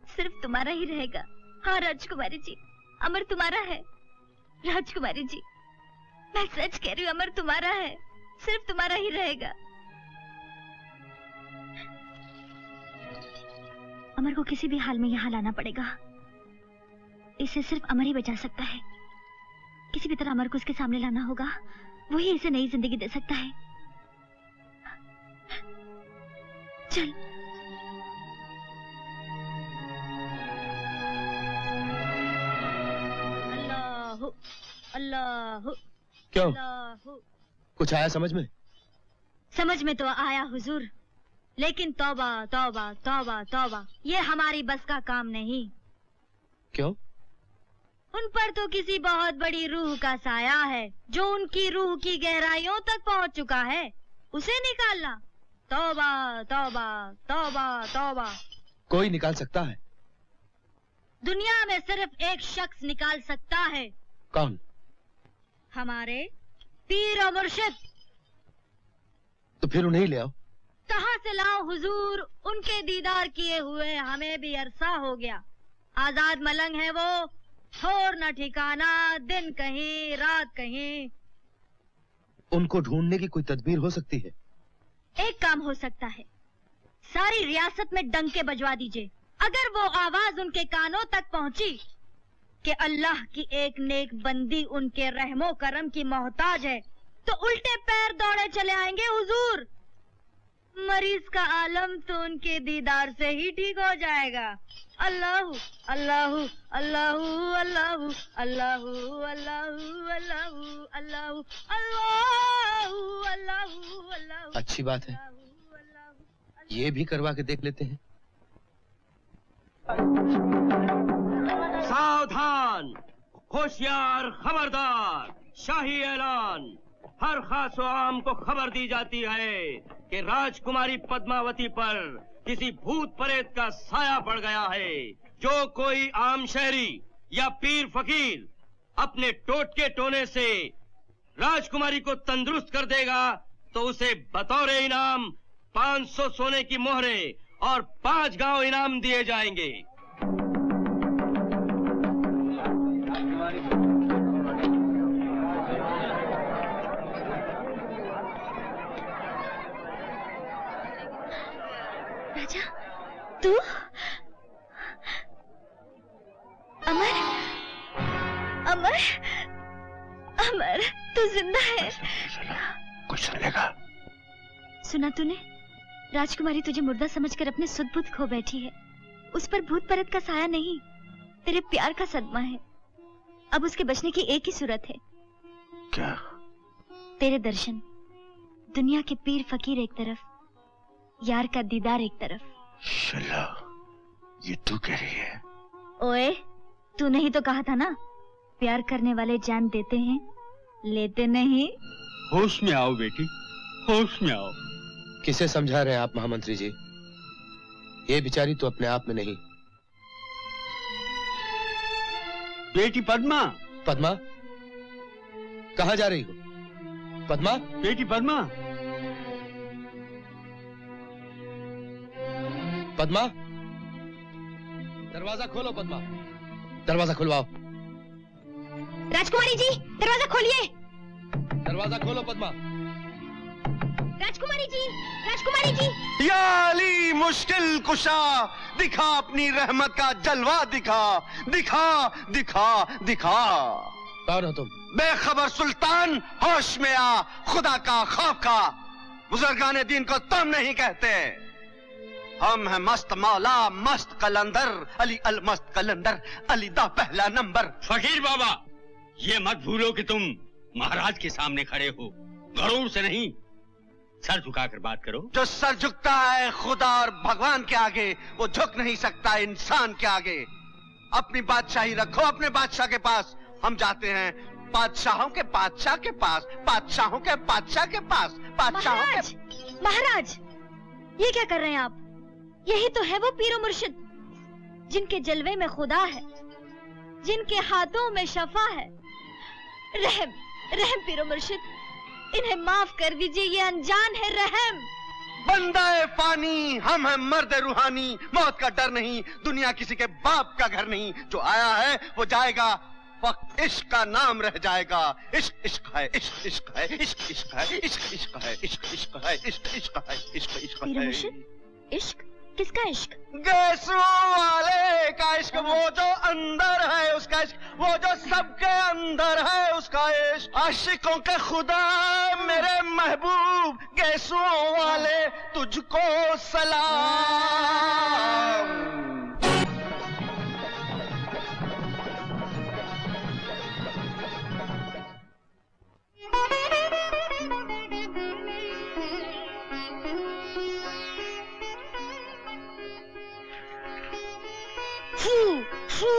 सिर्फ तुम्हारा ही रहेगा। हाँ राजकुमारी जी, अमर तुम्हारा है। राजकुमारी जी, मैं सच कह रही हूँ, अमर तुम्हारा है, सिर्फ तुम्हारा ही रहेगा। अमर को किसी भी हाल में यहाँ लाना पड़ेगा। इसे सिर्फ अमर ही बचा सकता है। किसी भी तरह अमर को इसके सामने लाना होगा। वही इसे नई जिंदगी दे सकता है। चल। अल्लाह अल्लाह। क्यों? अल्लाह। कुछ आया समझ में? समझ में तो आया हुजूर, लेकिन तौबा तौबा तौबा तौबा, ये हमारी बस का काम नहीं। क्यों? उन पर तो किसी बहुत बड़ी रूह का साया है जो उनकी रूह की गहराइयों तक पहुंच चुका है। उसे निकालना तौबा तौबा तौबा तौबा। कोई निकाल सकता है? दुनिया में सिर्फ एक शख्स निकाल सकता है। कौन? हमारे पीर और मुर्शिद। तो फिर उन्हें ले आओ। कहाँ से लाओ हुजूर? उनके दीदार किए हुए हमें भी अरसा हो गया। आजाद मलंग है वो, छोर न ठिकाना, दिन कहीं रात कहीं। उनको ढूंढने की कोई तदबीर हो सकती है? एक काम हो सकता है, सारी रियासत में डंके बजवा दीजिए। अगर वो आवाज उनके कानों तक पहुंची कि अल्लाह की एक नेक बंदी उनके रहमो करम की मोहताज है, तो उल्टे पैर दौड़े चले आएंगे हुजूर। मरीज का आलम तो उनके दीदार से ही ठीक हो जाएगा। अल्लाह अल्लाह अल्लाह अल्लाह अल्लाह अल्लाह अल्लाह अल्लाह अल्लाह अल्लाह। अच्छी बात है, ये भी करवा के देख लेते हैं। सावधान, होशियार, खबरदार, शाही ऐलान। हर खास व आम को खबर दी जाती है कि राजकुमारी पद्मावती पर किसी भूत प्रेत का साया पड़ गया है। जो कोई आम शहरी या पीर फकीर अपने टोटके टोने से राजकुमारी को तंदुरुस्त कर देगा तो उसे बतौर इनाम 500 सोने की मोहरें और 5 गांव इनाम दिए जाएंगे। राजा, तू अमर, अमर, अमर, तू जिंदा है? कुछ सुनेगा? सुना तूने? राजकुमारी तुझे मुर्दा समझकर अपने सुध-बुध खो बैठी है। उस पर भूत परत का साया नहीं, तेरे प्यार का सदमा है। अब उसके बचने की एक ही सूरत है। क्या? तेरे दर्शन। दुनिया के पीर फकीर एक तरफ, यार का दीदार एक तरफ। शल्ला, ये तू कह रही है? ओए, तूने ही तो कहा था ना, प्यार करने वाले जान देते हैं, लेते नहीं। होश में आओ बेटी, होश में आओ। किसे समझा रहे हैं आप महामंत्री जी? ये बिचारी तो अपने आप में नहीं। बेटी पद्मा। पद्मा? कहाँ जा रही हो? पद्मा? बेटी पद्मा। पद्मा, दरवाजा खोलो। पद्मा, दरवाजा खुलवाओ। राजकुमारी जी, दरवाजा खोलिए। दरवाजा खोलो पद्मा। राजकुमारी जी, राजकुमारी जी। या अली मुश्किल कुशा, दिखा अपनी रहमत का जलवा, दिखा दिखा दिखा दिखा। कौन हो तुम? बेखबर सुल्तान, होश में आ, खुदा का खौफ का। बुजुर्गान दीन को तुम नहीं कहते। हम हैं मस्त मौला, मस्त कलंदर, अली अल मस्त कलंदर, अली दा पहला नंबर। फकीर बाबा, ये मत भूलो कि तुम महाराज के सामने खड़े हो। गरूर से नहीं, सर झुकाकर बात करो। जो सर झुकता है खुदा और भगवान के आगे, वो झुक नहीं सकता इंसान के आगे। अपनी बादशाही रखो अपने बादशाह के पास। हम जाते हैं बादशाहों के बादशाह के पास, बादशाहों के बादशाह के पास, बादशाहों के। महाराज, ये क्या कर रहे हैं आप? यही तो है वो पीरो मुर्शिद, जिनके जलवे में खुदा है, जिनके हाथों में शफा है। रहम, रहम पीरो मुर्शिद, इन्हें माफ कर दीजिए, ये अनजान है। रहम। बंदाए फानी, हम हैं मर्द रूहानी, मौत का डर नहीं, दुनिया किसी के बाप का घर नहीं। जो आया है वो जाएगा, वक्त इश्क का नाम रह जाएगा। इश्क इश्क है, इश्क इश्क है, इश्क इश्क है, इश्क इश्क है, इश्क इश्क है, इश्क इश्क है, इश्क इश्क पीरो है। मुर्शिद, इश्क? किसका इश्क? गैसों वाले का इश्क, वो जो अंदर है उसका इश्क, वो जो सबके अंदर है उसका इश्क। आशिकों के खुदा मेरे महबूब, गैसों वाले तुझको सलाम। फू फू,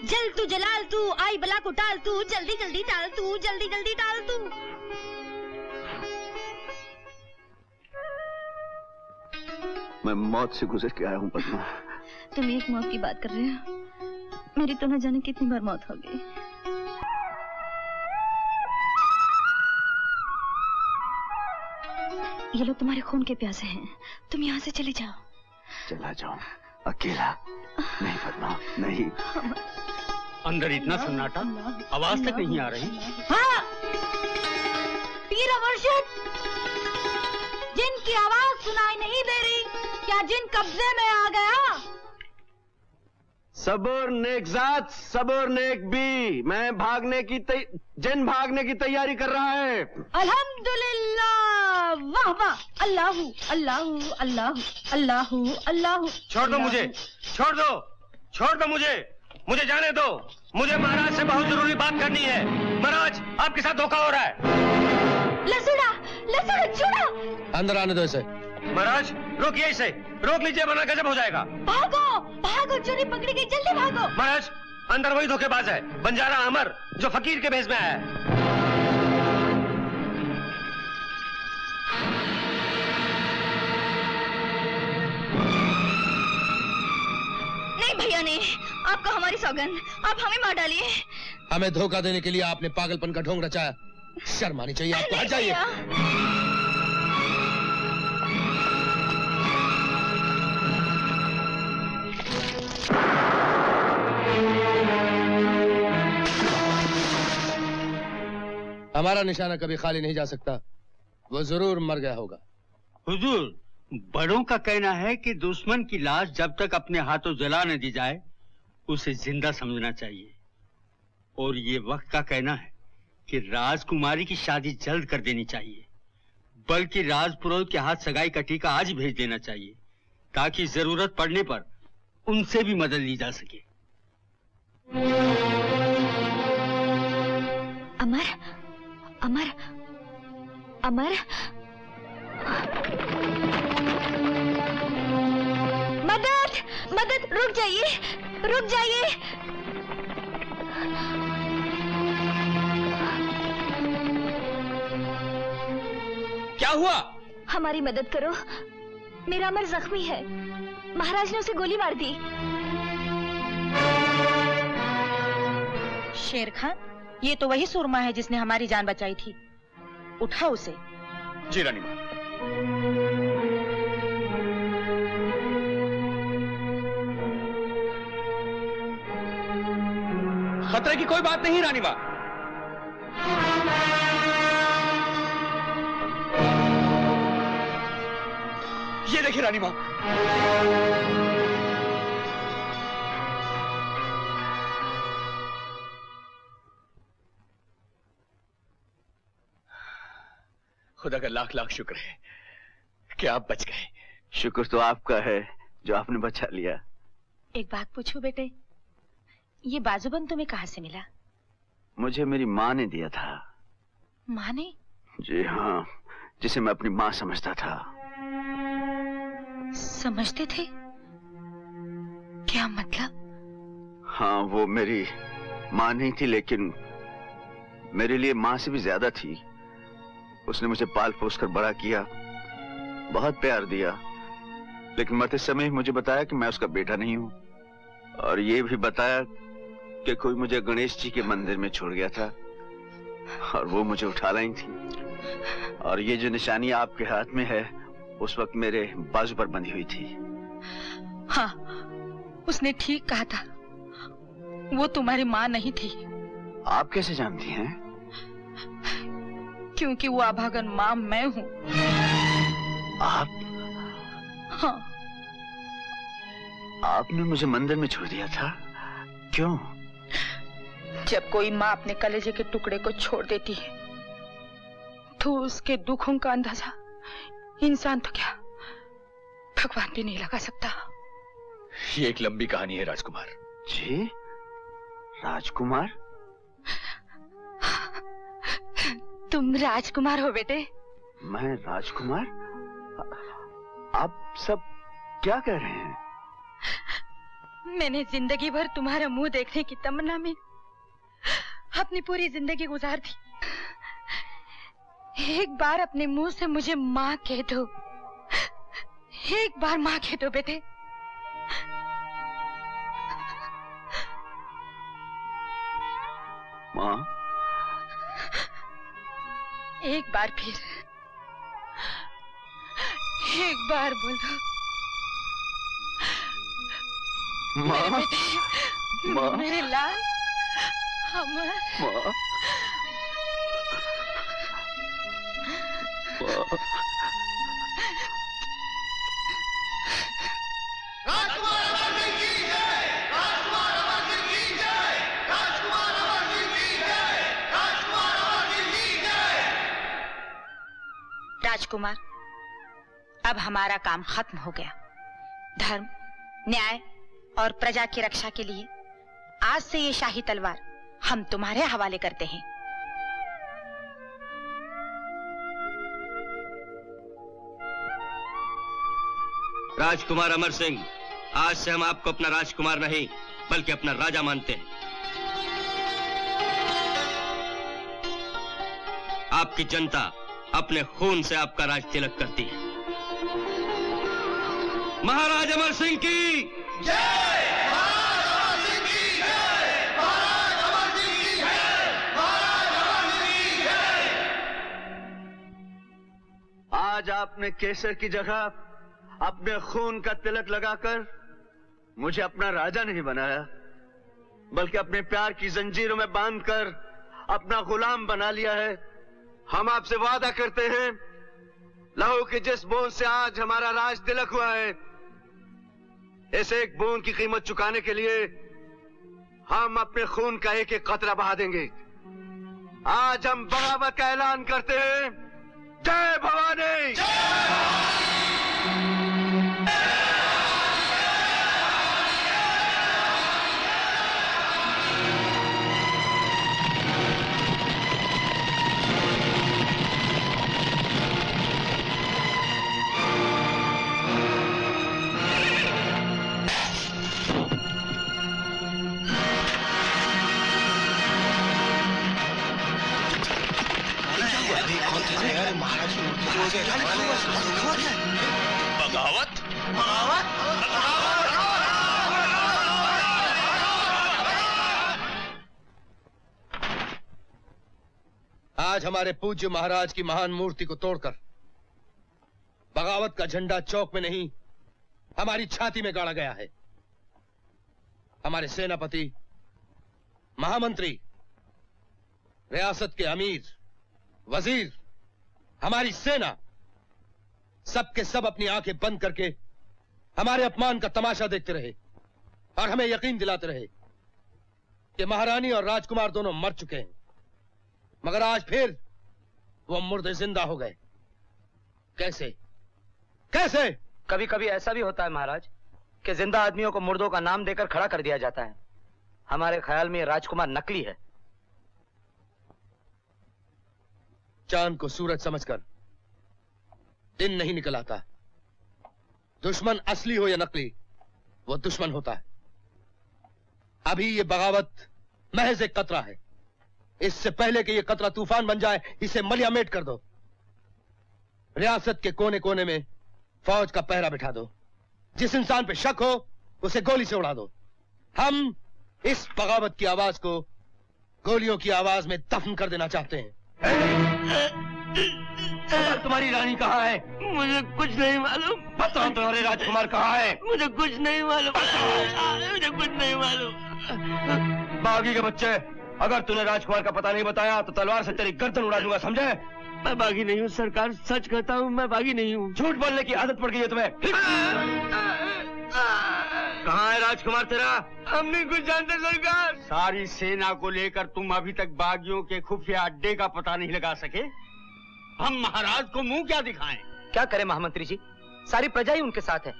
जल तू जलाल तू, आई बला को टाल तू, जल्दी जल्दी टाल तू, जल्दी जल्दी टाल तू। मैं मौत से गुजर के आया हूँ पद्मा। तुम एक मौत की बात कर रहे हो, मेरी तो न जाने कितनी बार मौत हो गई। ये लोग तुम्हारे खून के प्यासे हैं, तुम यहाँ से चले जाओ। चला जाऊं अकेला? नहीं पद्मा, नहीं। अंदर इतना सन्नाटा, आवाज तक नहीं आ रही। हाँ, पीरो मुर्शिद, जिनकी आवाज सुनाई नहीं दे रही, क्या जिन कब्जे में आ गया? सबूर नेकजात, सबूर नेक भी, मैं भागने की जिन भागने की तैयारी कर रहा है। अल्हम्दुलिल्लाह, वाह वाह, अल्लाहू अल्लाहू अल्लाहू अल्लाहू अल्लाहू। छोड़ दो मुझे, छोड़ दो, छोड़ दो मुझे, मुझे जाने दो। मुझे महाराज से बहुत जरूरी बात करनी है। महाराज, आपके साथ धोखा हो रहा है। लसुड़ा, लसुड़ा, छोड़ो। अंदर आने दो इसे। महाराज, रोकिए इसे, रोक लीजिए वरना गजब हो जाएगा। भागो, भागो, चोरी पकड़ी गई, जल्दी भागो। महाराज, अंदर वही धोखेबाज है, बंजारा अमर, जो फकीर के भेष में आया है। नहीं भैया ने, आपको हमारी सौगंध, आप हमें मार डालिए। हमें धोखा देने के लिए आपने पागलपन का ढोंग रचाया। शर्म आनी चाहिए आपको। हट जाइए। हमारा निशाना कभी खाली नहीं जा सकता। वो जरूर मर गया होगा। हुजूर, बड़ों का कहना है कि दुश्मन की लाश जब तक अपने हाथों जला न दी जाए उसे जिंदा समझना चाहिए। और ये वक्त का कहना है कि राजकुमारी की शादी जल्द कर देनी चाहिए, बल्कि राजपुरोहित के हाथ सगाई का टीका आज ही भेज देना चाहिए, ताकि जरूरत पड़ने पर उनसे भी मदद ली जा सके। अमर, अमर, अमर, मदद, मदद, रुक जाइए, रुक जाइए। क्या हुआ? हमारी मदद करो, मेरा अमर जख्मी है। महाराज ने उसे गोली मार दी। शेर खान, ये तो वही सुरमा है जिसने हमारी जान बचाई थी। उठा उसे। जी रानी माँ। खतरे की कोई बात नहीं रानी माँ। ये देखिए रानी माँ। खुदा का लाख लाख शुक्र है कि आप बच गए। शुक्र तो आपका है जो आपने बचा लिया। एक बात पूछूं बेटे, ये बाजूबंद तुम्हें कहाँ से मिला? मुझे मेरी माँ ने दिया था। माँ ने? जी हाँ, जिसे मैं अपनी माँ समझता था। समझते थे? क्या मतलब? हाँ, वो मेरी माँ नहीं थी, लेकिन मेरे लिए माँ से भी ज्यादा थी। उसने मुझे पाल पोस कर बड़ा किया, बहुत प्यार दिया, लेकिन मरते समय मुझे बताया कि मैं उसका बेटा नहीं हूँ, और ये भी बताया कि कोई मुझे गणेश जी के मंदिर में छोड़ गया था और वो मुझे उठा लाई थी। और ये जो निशानी आपके हाथ में है उस वक्त मेरे बाजू पर बंधी हुई थी। हाँ, उसने ठीक कहा था, वो तुम्हारी माँ नहीं थी। आप कैसे जानती हैं? क्योंकि वो अभागन माँ मैं हूँ। आप? हाँ। आपने मुझे मंदिर में छोड़ दिया था, क्यों? जब कोई माँ अपने कलेजे के टुकड़े को छोड़ देती है तो उसके दुखों का अंदाजा इंसान तो क्या, भगवान भी नहीं लगा सकता। ये एक लंबी कहानी है राजकुमार। जी? राजकुमार? तुम राजकुमार हो बेटे? मैं राजकुमार? आप सब क्या कह रहे हैं? मैंने जिंदगी भर तुम्हारा मुंह देखने की तमन्ना में अपनी पूरी जिंदगी गुजार दी। एक बार अपने मुंह से मुझे माँ कह दो, एक बार माँ कह दो बेटे। माँ? एक बार फिर, एक बार बोलो। माँ? मेरे बेटे, माँ? मेरे लाल, अमर। माँ? राजकुमार अमर सिंह की जय! राजकुमार अमर सिंह की जय! राजकुमार अमर सिंह की जय! राजकुमार अमर सिंह की जय! राजकुमार, अब हमारा काम खत्म हो गया। धर्म, न्याय और प्रजा की रक्षा के लिए आज से ये शाही तलवार हम तुम्हारे हवाले करते हैं। राजकुमार अमर सिंह, आज से हम आपको अपना राजकुमार नहीं बल्कि अपना राजा मानते हैं। आपकी जनता अपने खून से आपका राज तिलक करती है। महाराज अमर सिंह की जय! आज आपने केसर की जगह अपने खून का तिलक लगाकर मुझे अपना राजा नहीं बनाया, बल्कि अपने प्यार की जंजीरों में बांधकर अपना गुलाम बना लिया है। हम आपसे वादा करते हैं, लहू की जिस बूंद से आज हमारा राज तिलक हुआ है, इस एक बूंद की कीमत चुकाने के लिए हम अपने खून का एक एक कतरा बहा देंगे। आज हम बगावत का ऐलान करते हैं। जय भवानी। बगावत आज हमारे पूज्य महाराज की महान मूर्ति को तोड़कर बगावत का झंडा चौक में नहीं, हमारी छाती में गाड़ा गया है। हमारे सेनापति, महामंत्री, रियासत के अमीर, वजीर, हमारी सेना, सबके सब अपनी आंखें बंद करके हमारे अपमान का तमाशा देखते रहे और हमें यकीन दिलाते रहे कि महारानी और राजकुमार दोनों मर चुके हैं, मगर आज फिर वो मुर्दे जिंदा हो गए। कैसे कैसे? कभी कभी ऐसा भी होता है महाराज कि जिंदा आदमियों को मुर्दों का नाम देकर खड़ा कर दिया जाता है। हमारे ख्याल में ये राजकुमार नकली है। चांद को सूरज समझकर दिन नहीं निकल आता। दुश्मन असली हो या नकली, वो दुश्मन होता है। अभी ये बगावत महज एक कतरा है। इससे पहले कि ये कतरा तूफान बन जाए, इसे मलियामेट कर दो। रियासत के कोने कोने में फौज का पहरा बिठा दो। जिस इंसान पे शक हो उसे गोली से उड़ा दो। हम इस बगावत की आवाज को गोलियों की आवाज में दफन कर देना चाहते हैं। तुम्हारी रानी कहाँ है? मुझे कुछ नहीं मालूम। बताओ तुम्हारे राजकुमार कहाँ है? मुझे कुछ नहीं मालूम। मुझे कुछ नहीं मालूम। बागी के बच्चे, अगर तूने राजकुमार का पता नहीं बताया तो तलवार से तेरी गर्दन उड़ा दूंगा, समझे? मैं बागी नहीं हूँ सरकार, सच कहता हूँ, मैं बागी नहीं हूँ। झूठ बोलने की आदत पड़ गई है तुम्हें। कहाँ है राजकुमार तेरा? हम नहीं कुछ जानते सरकार। सारी सेना को लेकर तुम अभी तक बागियों के खुफिया अड्डे का पता नहीं लगा सके। हम महाराज को मुंह क्या दिखाएं? क्या करें महामंत्री जी, सारी प्रजा ही उनके साथ है।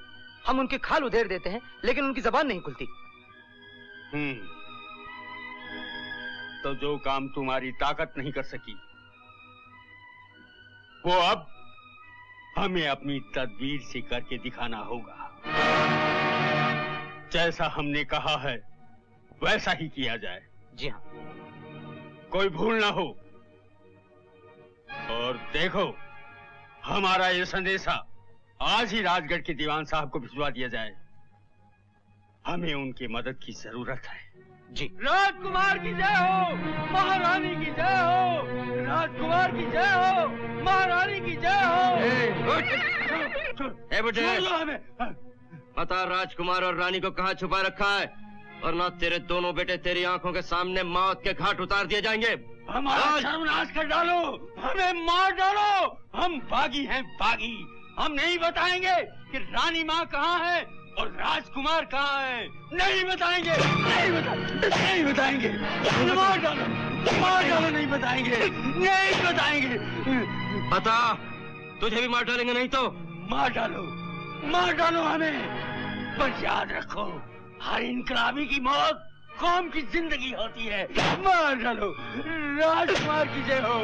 हम उनकी खाल उधेड़ देते हैं लेकिन उनकी जबान नहीं खुलती। तो जो काम तुम्हारी ताकत नहीं कर सकी, वो अब हमें अपनी तदबीर से करके दिखाना होगा। जैसा हमने कहा है वैसा ही किया जाए। जी हाँ। कोई भूल ना हो। और देखो, हमारा ये संदेशा आज ही राजगढ़ के दीवान साहब को भिजवा दिया जाए। हमें उनकी मदद की जरूरत है। जी। राजकुमार की जय हो, महारानी की जय हो, राजकुमार की जय हो, महारानी की जय हो। बेटे, बता राजकुमार और रानी को कहाँ छुपा रखा है, और ना तेरे दोनों बेटे तेरी आंखों के सामने मौत के घाट उतार दिए जाएंगे। हमारा सर्वनाश कर डालो, हमें मार डालो। हम बागी हैं, बागी। हम नहीं बताएंगे कि रानी माँ कहाँ है और राजकुमार कहाँ है। नहीं बताएंगे, नहीं बताएंगे। मार डालो, नहीं बताएंगे, नहीं बताएंगे। बता, तुझे भी मार डालेंगे, नहीं तो मार डालो हमें। पर याद रखो, हर इनकलाबी की मौत कौम की जिंदगी होती है। मार डालो। राजकुमार की जय हो,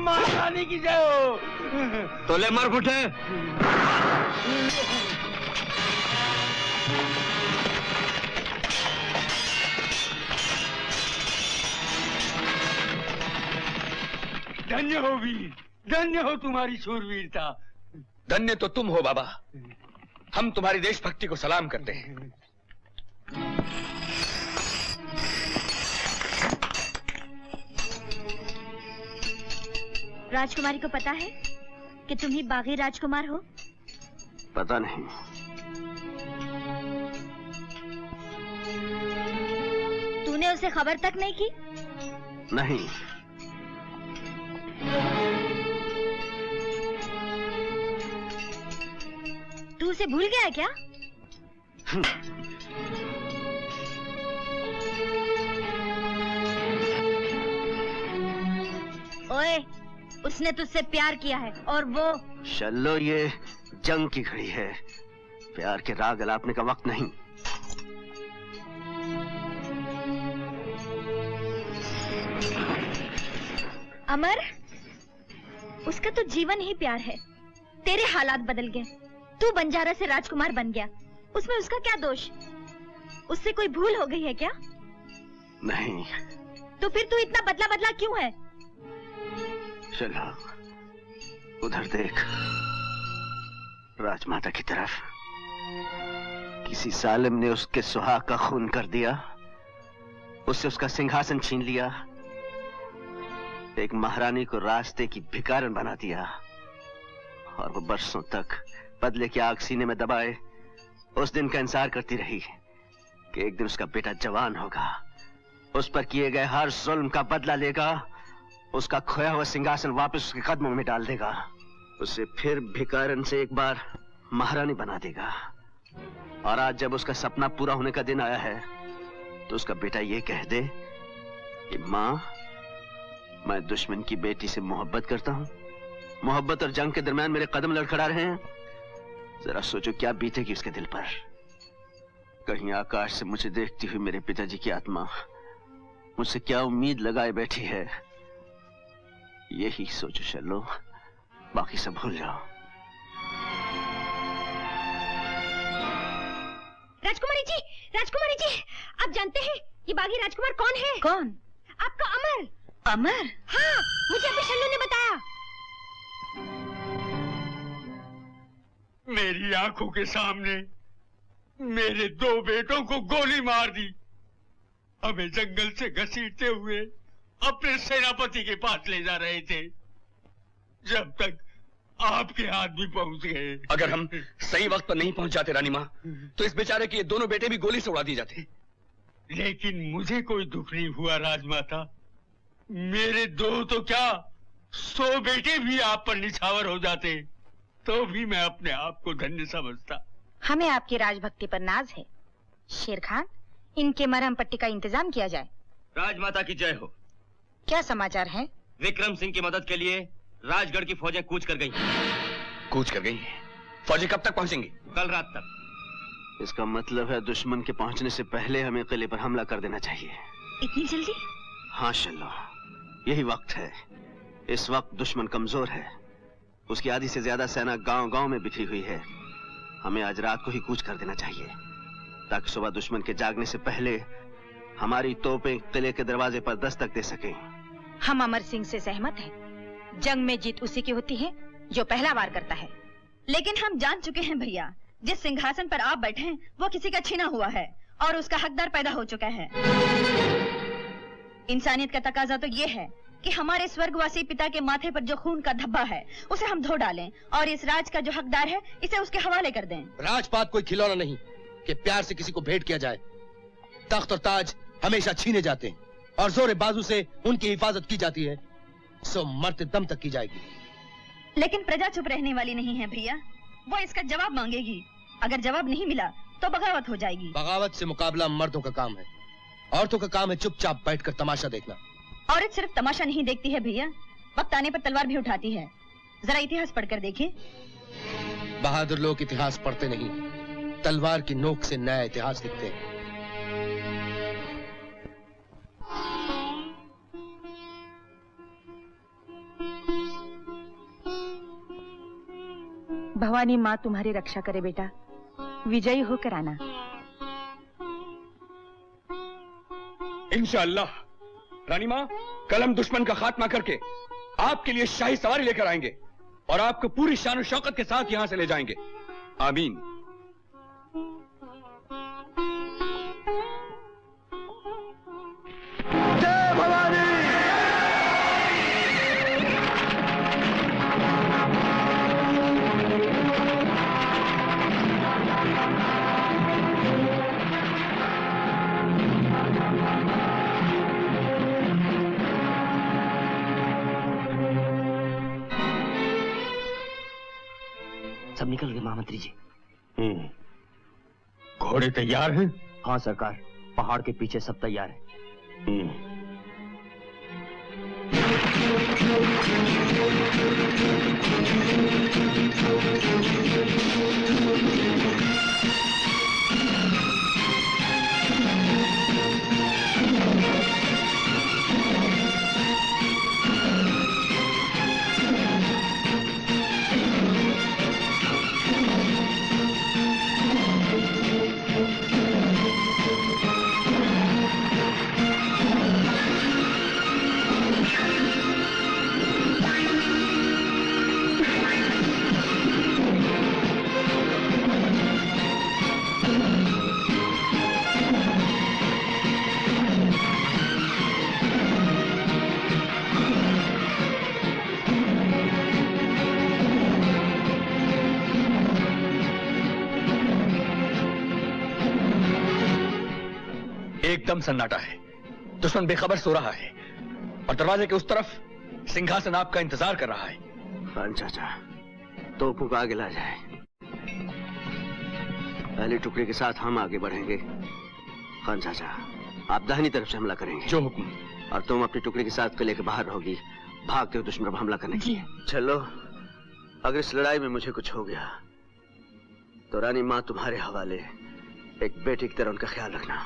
महारानी की जय हो। तो ले मर फुटे। धन्य हो वीर, धन्य हो तुम्हारी शूरवीरता। धन्य तो तुम हो बाबा। हम तुम्हारी देशभक्ति को सलाम करते हैं। राजकुमारी को पता है कि तुम ही बागी राजकुमार हो? पता नहीं। तूने उसे खबर तक नहीं की? नहीं। तू उसे भूल गया क्या? ओए, उसने तुझसे प्यार किया है और वो। शल्लो, ये जंग की घड़ी है, प्यार के राग अलापने का वक्त नहीं। अमर, उसका तो जीवन ही प्यार है। तेरे हालात बदल गए, तू बंजारा से राजकुमार बन गया, उसमें उसका क्या दोष? उससे कोई भूल हो गई है क्या? नहीं। तो फिर तू इतना बदला बदला क्यों है? चलो उधर देख, राजमाता की तरफ। किसी जालिम ने उसके सुहाग का खून कर दिया, उससे उसका सिंहासन छीन लिया, एक महारानी को रास्ते की भिखारन बना दिया, और वो बरसों तक बदले की आग सीने में दबाए उस दिन का इंतजार करती रही कि एक दिन उसका बेटा जवान होगा, उस पर किए गए हर जुल्म का बदला लेगा, उसका खोया हुआ सिंहासन वापस उसके कदमों में डाल देगा, उसे फिर भिखारन से एक बार महारानी बना देगा। और आज जब उसका सपना पूरा होने का दिन आया है तो उसका बेटा ये कह दे कि माँ, मैं दुश्मन की बेटी से मोहब्बत करता हूँ, मोहब्बत और जंग के दरमियान मेरे कदम लड़खड़ा रहे हैं। जरा सोचो क्या बीतेगी उसके दिल पर। कहीं आकाश से मुझे देखती हुई मेरे पिताजी की आत्मा मुझसे क्या उम्मीद लगाए बैठी है, यही सोचो शल्लो, बाकी सब भूल जाओ। राजकुमारी जी, आप जानते हैं ये बागी राजकुमार कौन है? कौन? आपका अमर। अमर? हाँ, मुझे अभी शल्लू ने बताया। मेरी आंखों के सामने मेरे 2 बेटों को गोली मार दी, हमें जंगल से घसीटते हुए अपने सेनापति के पास ले जा रहे थे, जब तक आपके आदमी पहुंच गए। अगर हम सही वक्त पर नहीं पहुंच जाते रानी माँ, तो इस बेचारे के 2 बेटे भी गोली से उड़ा दिए जाते। लेकिन मुझे कोई दुख नहीं हुआ राजमाता, मेरे 2 तो क्या 100 बेटे भी आप पर निछावर हो जाते तो भी मैं अपने आप को धन्य समझता। हमें आपकी राजभक्ति पर नाज है। शेर खान, इनके मरहम पट्टी का इंतजाम किया जाए। राजमाता की जय हो। क्या समाचार है? विक्रम सिंह की मदद के लिए राजगढ़ की फौजें कूच कर गई। कूच कर गई? फौजें कब तक पहुंचेंगी? कल रात तक। इसका मतलब है दुश्मन के पहुंचने से पहले हमें किले पर हमला कर देना चाहिए। इतनी जल्दी? हाँ शल्लो, यही वक्त है। इस वक्त दुश्मन कमजोर है, उसकी आधी से ज्यादा सेना गांव-गांव में बिखरी हुई है। हमें आज रात को ही कूच कर देना चाहिए, ताकि सुबह दुश्मन के जागने से पहले हमारी तोपें किले के दरवाजे पर दस्तक दे सकें। हम अमर सिंह से सहमत हैं। जंग में जीत उसी की होती है जो पहला वार करता है। लेकिन हम जान चुके हैं भैया, जिस सिंहासन पर आप बैठे हैं वो किसी का छीना हुआ है और उसका हकदार पैदा हो चुका है। इंसानियत का तकाजा तो ये है कि हमारे स्वर्गवासी पिता के माथे पर जो खून का धब्बा है उसे हम धो डालें और इस राज का जो हकदार है इसे उसके हवाले कर दें। राजपाट कोई खिलौना नहीं कि प्यार से किसी को भेंट किया जाए। तख्त और ताज हमेशा छीने जाते हैं और जोरे बाजू से उनकी हिफाजत की जाती है, सो मरते दम तक की जाएगी। लेकिन प्रजा चुप रहने वाली नहीं है भैया, वो इसका जवाब मांगेगी। अगर जवाब नहीं मिला तो बगावत हो जाएगी। बगावत से मुकाबला मर्दों का काम है, औरतों का काम है चुपचाप बैठकर तमाशा देखना। औरत सिर्फ तमाशा नहीं देखती है भैया, वक्त आने पर तलवार भी उठाती है। जरा इतिहास पढ़कर देखिए। बहादुर लोग इतिहास पढ़ते नहीं, तलवार की नोक से नया इतिहास लिखते हैं। भवानी माँ तुम्हारी रक्षा करे बेटा, विजयी होकर आना। इंशाअल्लाह। रानी माँ, कल हम दुश्मन का खात्मा करके आपके लिए शाही सवारी लेकर आएंगे और आपको पूरी शान और शौकत के साथ यहां से ले जाएंगे। आमीन। जय भवानी। निकल गए महामंत्री जी। घोड़े तैयार हैं? हाँ सरकार, पहाड़ के पीछे सब तैयार है। एकदम सन्नाटा है, दुश्मन बेखबर सो रहा है और दरवाजे के उस तरफ सिंहासन आपका इंतजार कर रहा है। खान चाचा, तोपों को आगे ला जाए। पहले टुकड़े के साथ हम आगे बढ़ेंगे। खान चाचा, आप दाहिनी तरफ से हमला करेंगे। जो हुक्म। और तुम अपने टुकड़े के साथ किले के बाहर रहोगी, भागते हुए दुश्मन पर हमला करने के लिए। चलो, अगर इस लड़ाई में मुझे कुछ हो गया तो रानी माँ तुम्हारे हवाले। एक बेटी की तरह उनका ख्याल रखना।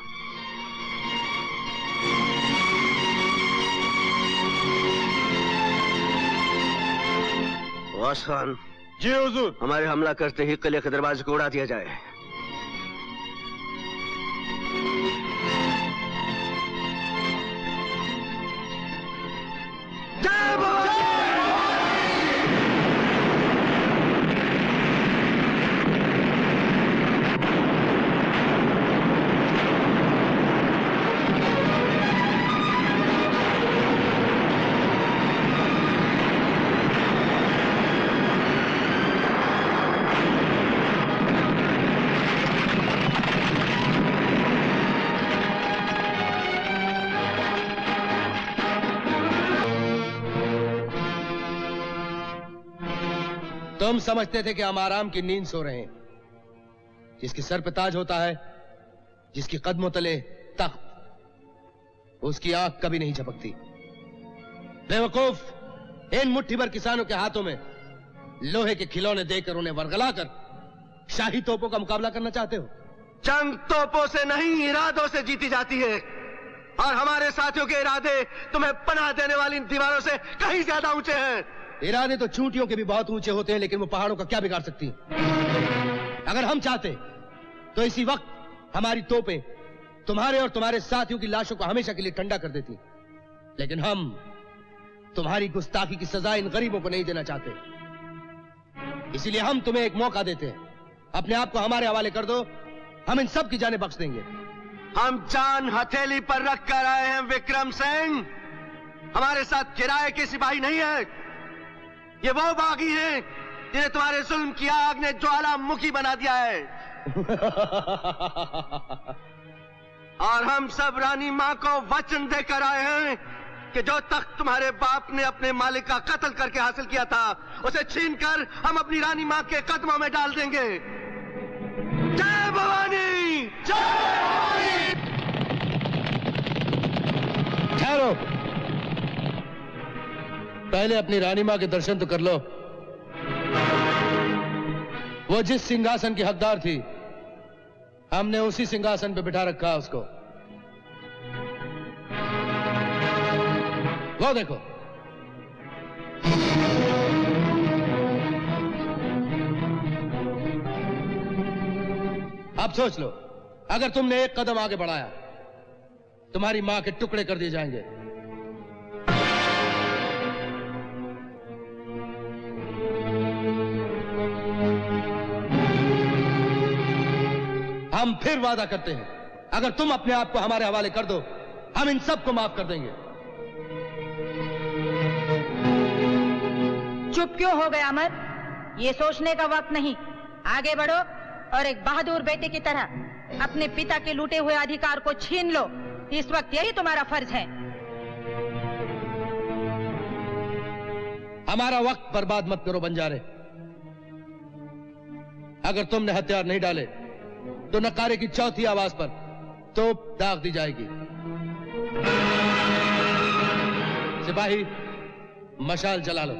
वास खान। जी हुजूर। हमारे हमला करते ही किले के दरवाजे को उड़ा दिया जाए। जय भवानी! तुम समझते थे कि हम आराम की नींद सो रहे हैं। जिसके सर पे ताज होता है, जिसकी कदमों तले तख्त, उसकी आंख कभी नहीं झपकती। बेवकूफ, इन मुट्ठी भर किसानों के हाथों में लोहे के खिलौने देकर उन्हें वरगलाकर शाही तोपों का मुकाबला करना चाहते हो। जंग तोपों से नहीं, इरादों से जीती जाती है। और हमारे साथियों के इरादे तुम्हें पनाह देने वाली इन दीवारों से कहीं ज्यादा ऊंचे हैं। इरादे तो चूंटियों के भी बहुत ऊंचे होते हैं, लेकिन वो पहाड़ों का क्या बिगाड़ सकती हैं? अगर हम चाहते तो इसी वक्त हमारी तोपें तुम्हारे और तुम्हारे साथियों की लाशों को हमेशा के लिए ठंडा कर देती। लेकिन हम तुम्हारी गुस्ताखी की सजा इन गरीबों को नहीं देना चाहते। इसीलिए हम तुम्हें एक मौका देते हैं। अपने आप को हमारे हवाले कर दो, हम इन सब की जानें बख्श देंगे। हम जान हथेली पर रख कर आए हैं विक्रम सिंह। हमारे साथ किराए के सिपाही नहीं है। ये वो बागी हैं जिन्हें तुम्हारे जुल्म की आग ने ज्वालामुखी बना दिया है। और हम सब रानी मां को वचन देकर आए हैं कि जो तख्त तुम्हारे बाप ने अपने मालिक का कत्ल करके हासिल किया था, उसे छीनकर हम अपनी रानी मां के कदमों में डाल देंगे। जय भवानी! जय भवानी! ठहरो, पहले अपनी रानी मां के दर्शन तो कर लो। वो जिस सिंहासन की हकदार थी, हमने उसी सिंहासन पे बिठा रखा उसको। वो देखो। अब सोच लो, अगर तुमने एक कदम आगे बढ़ाया, तुम्हारी मां के टुकड़े कर दिए जाएंगे। हम फिर वादा करते हैं, अगर तुम अपने आप को हमारे हवाले कर दो, हम इन सबको माफ कर देंगे। चुप क्यों हो गए अमर? ये सोचने का वक्त नहीं। आगे बढ़ो और एक बहादुर बेटे की तरह अपने पिता के लूटे हुए अधिकार को छीन लो। इस वक्त यही तुम्हारा फर्ज है। हमारा वक्त बर्बाद मत करो बंजारे। अगर तुमने हथियार नहीं डाले तो नकारे की चौथी आवाज पर तोप दाग दी जाएगी। सिपाही, मशाल जला लो।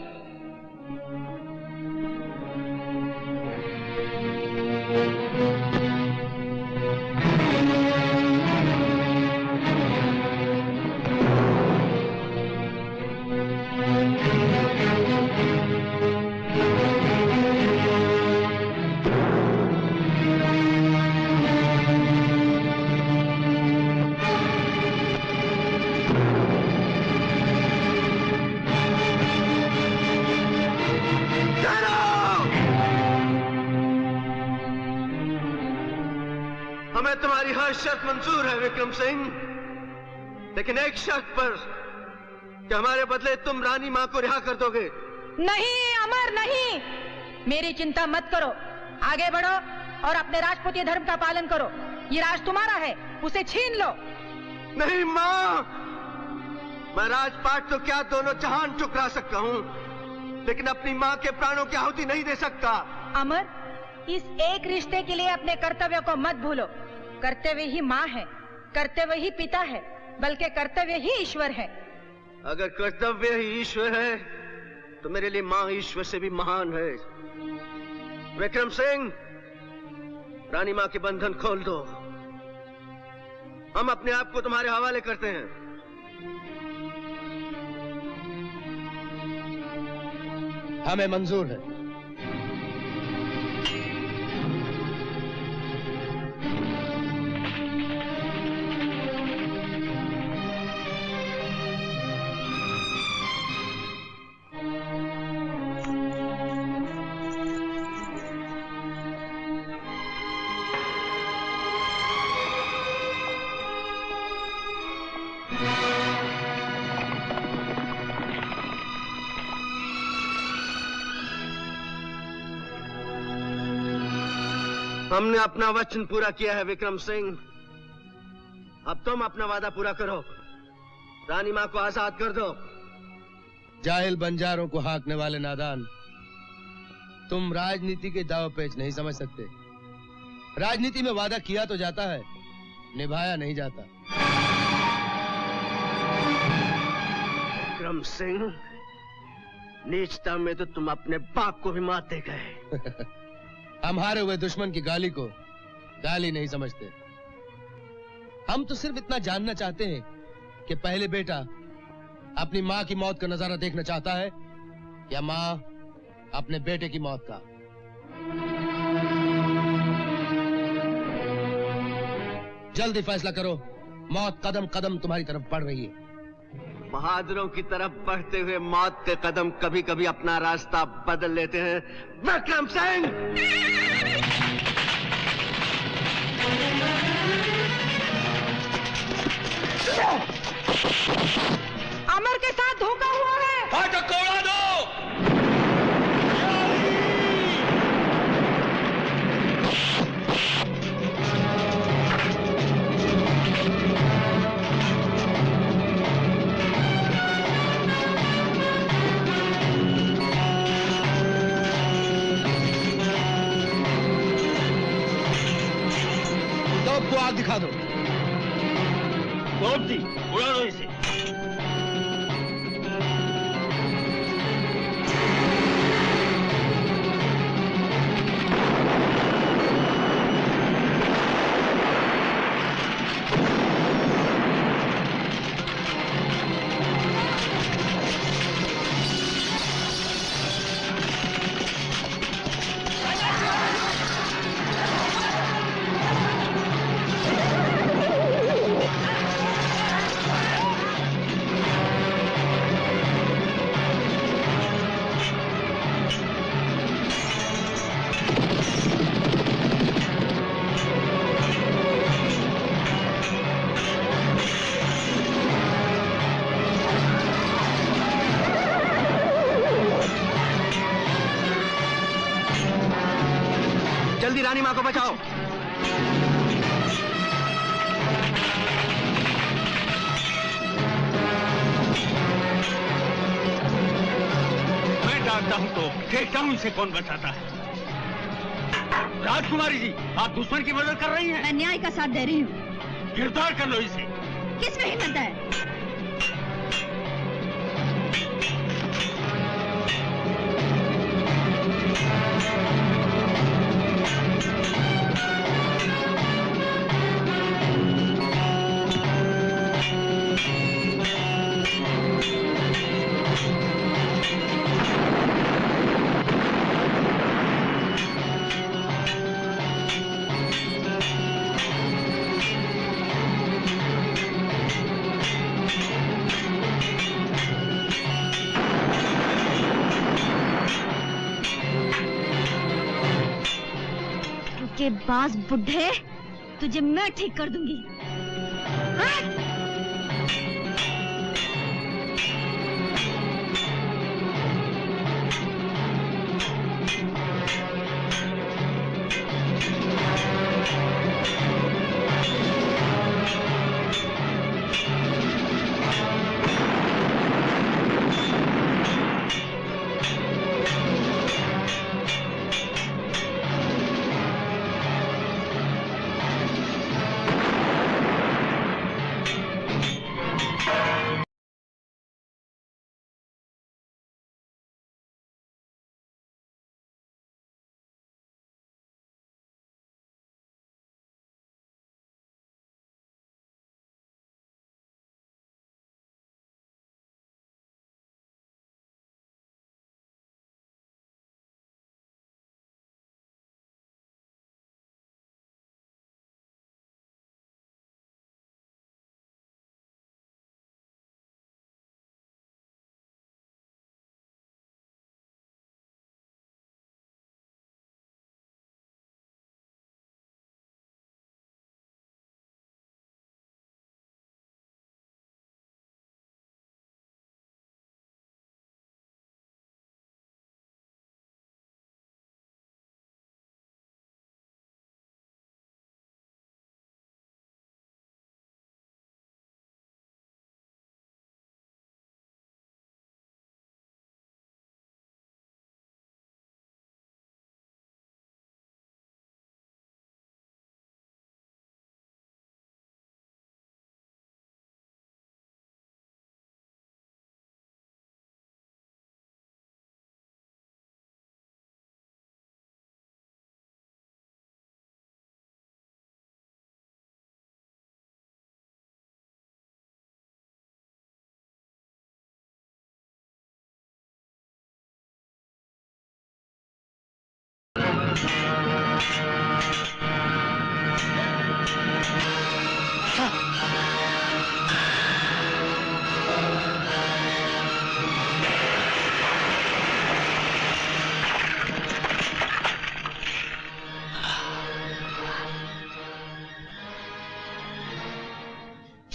हमें तुम्हारी हर शर्त मंजूर है विक्रम सिंह, लेकिन एक शर्त पर कि हमारे बदले तुम रानी मां को रिहा कर दोगे। नहीं अमर, नहीं। मेरी चिंता मत करो, आगे बढ़ो और अपने राजपूती धर्म का पालन करो। ये राज तुम्हारा है, उसे छीन लो। नहीं मां, मैं राजपाट तो क्या दोनों जहान ठुकरा सकता हूँ, लेकिन अपनी माँ के प्राणों की आहुति नहीं दे सकता। अमर, इस एक रिश्ते के लिए अपने कर्तव्य को मत भूलो। कर्तव्य ही माँ है, कर्तव्य ही पिता है, बल्कि कर्तव्य ही ईश्वर है। अगर कर्तव्य ही ईश्वर है तो मेरे लिए माँ ईश्वर से भी महान है। विक्रम सिंह, रानी माँ के बंधन खोल दो। हम अपने आप को तुम्हारे हवाले करते हैं। हमें मंजूर है। हमने अपना वचन पूरा किया है विक्रम सिंह। अब तुम अपना वादा पूरा करो, रानी माँ को आजाद कर दो। जाहिल बंजारों को हाँकने वाले नादान, तुम राजनीति के दाव पेच नहीं समझ सकते। राजनीति में वादा किया तो जाता है, निभाया नहीं जाता। विक्रम सिंह, नीचता में तो तुम अपने बाप को भी मात दे गए। हम हारे हुए दुश्मन की गाली को गाली नहीं समझते। हम तो सिर्फ इतना जानना चाहते हैं कि पहले बेटा अपनी माँ की मौत का नजारा देखना चाहता है या माँ अपने बेटे की मौत का। जल्दी फैसला करो, मौत कदम कदम तुम्हारी तरफ बढ़ रही है। बहादुरों की तरफ बढ़ते हुए मौत के कदम कभी कभी अपना रास्ता बदल लेते हैं। विक्रम सिंह, अमर के साथ धोखा हुआ है। फाटक को उड़ा दो। को आग दिखा दो। तोप दी, उड़ा दो इसे। जल्दी रानी माँ को बचाओ। मैं डांटता हूँ तो देखता हूँ इसे कौन बचाता है। राजकुमारी जी, आप दुश्मन की मदद कर रही हैं। मैं न्याय का साथ दे रही हूँ। गिरफ्तार कर लो इसे। किसमें हिम्मत है? के बाज बुढ़े, तुझे मैं ठीक कर दूंगी।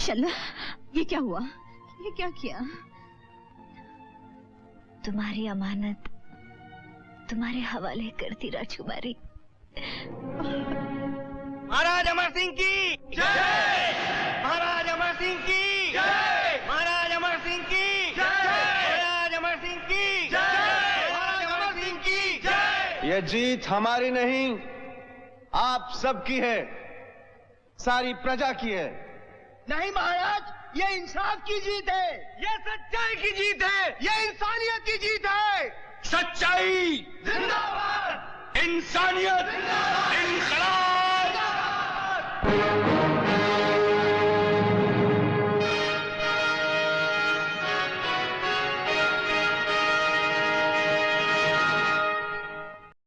शल्ला, ये क्या हुआ? ये क्या किया? तुम्हारी अमानत तुम्हारे हवाले करती राजकुमारी। महाराज अमर सिंह की जय! महाराज अमर सिंह की जय! महाराज अमर सिंह की जय! महाराज अमर सिंह की जय! महाराज अमर सिंह की जय! ये जीत हमारी नहीं, आप सबकी है, सारी प्रजा की है। नहीं महाराज, ये इंसाफ की जीत है, ये सच्चाई की जीत है, ये इंसानियत की जीत है। सच्चाई जिंदाबाद, इंसानियत जिंदाबाद।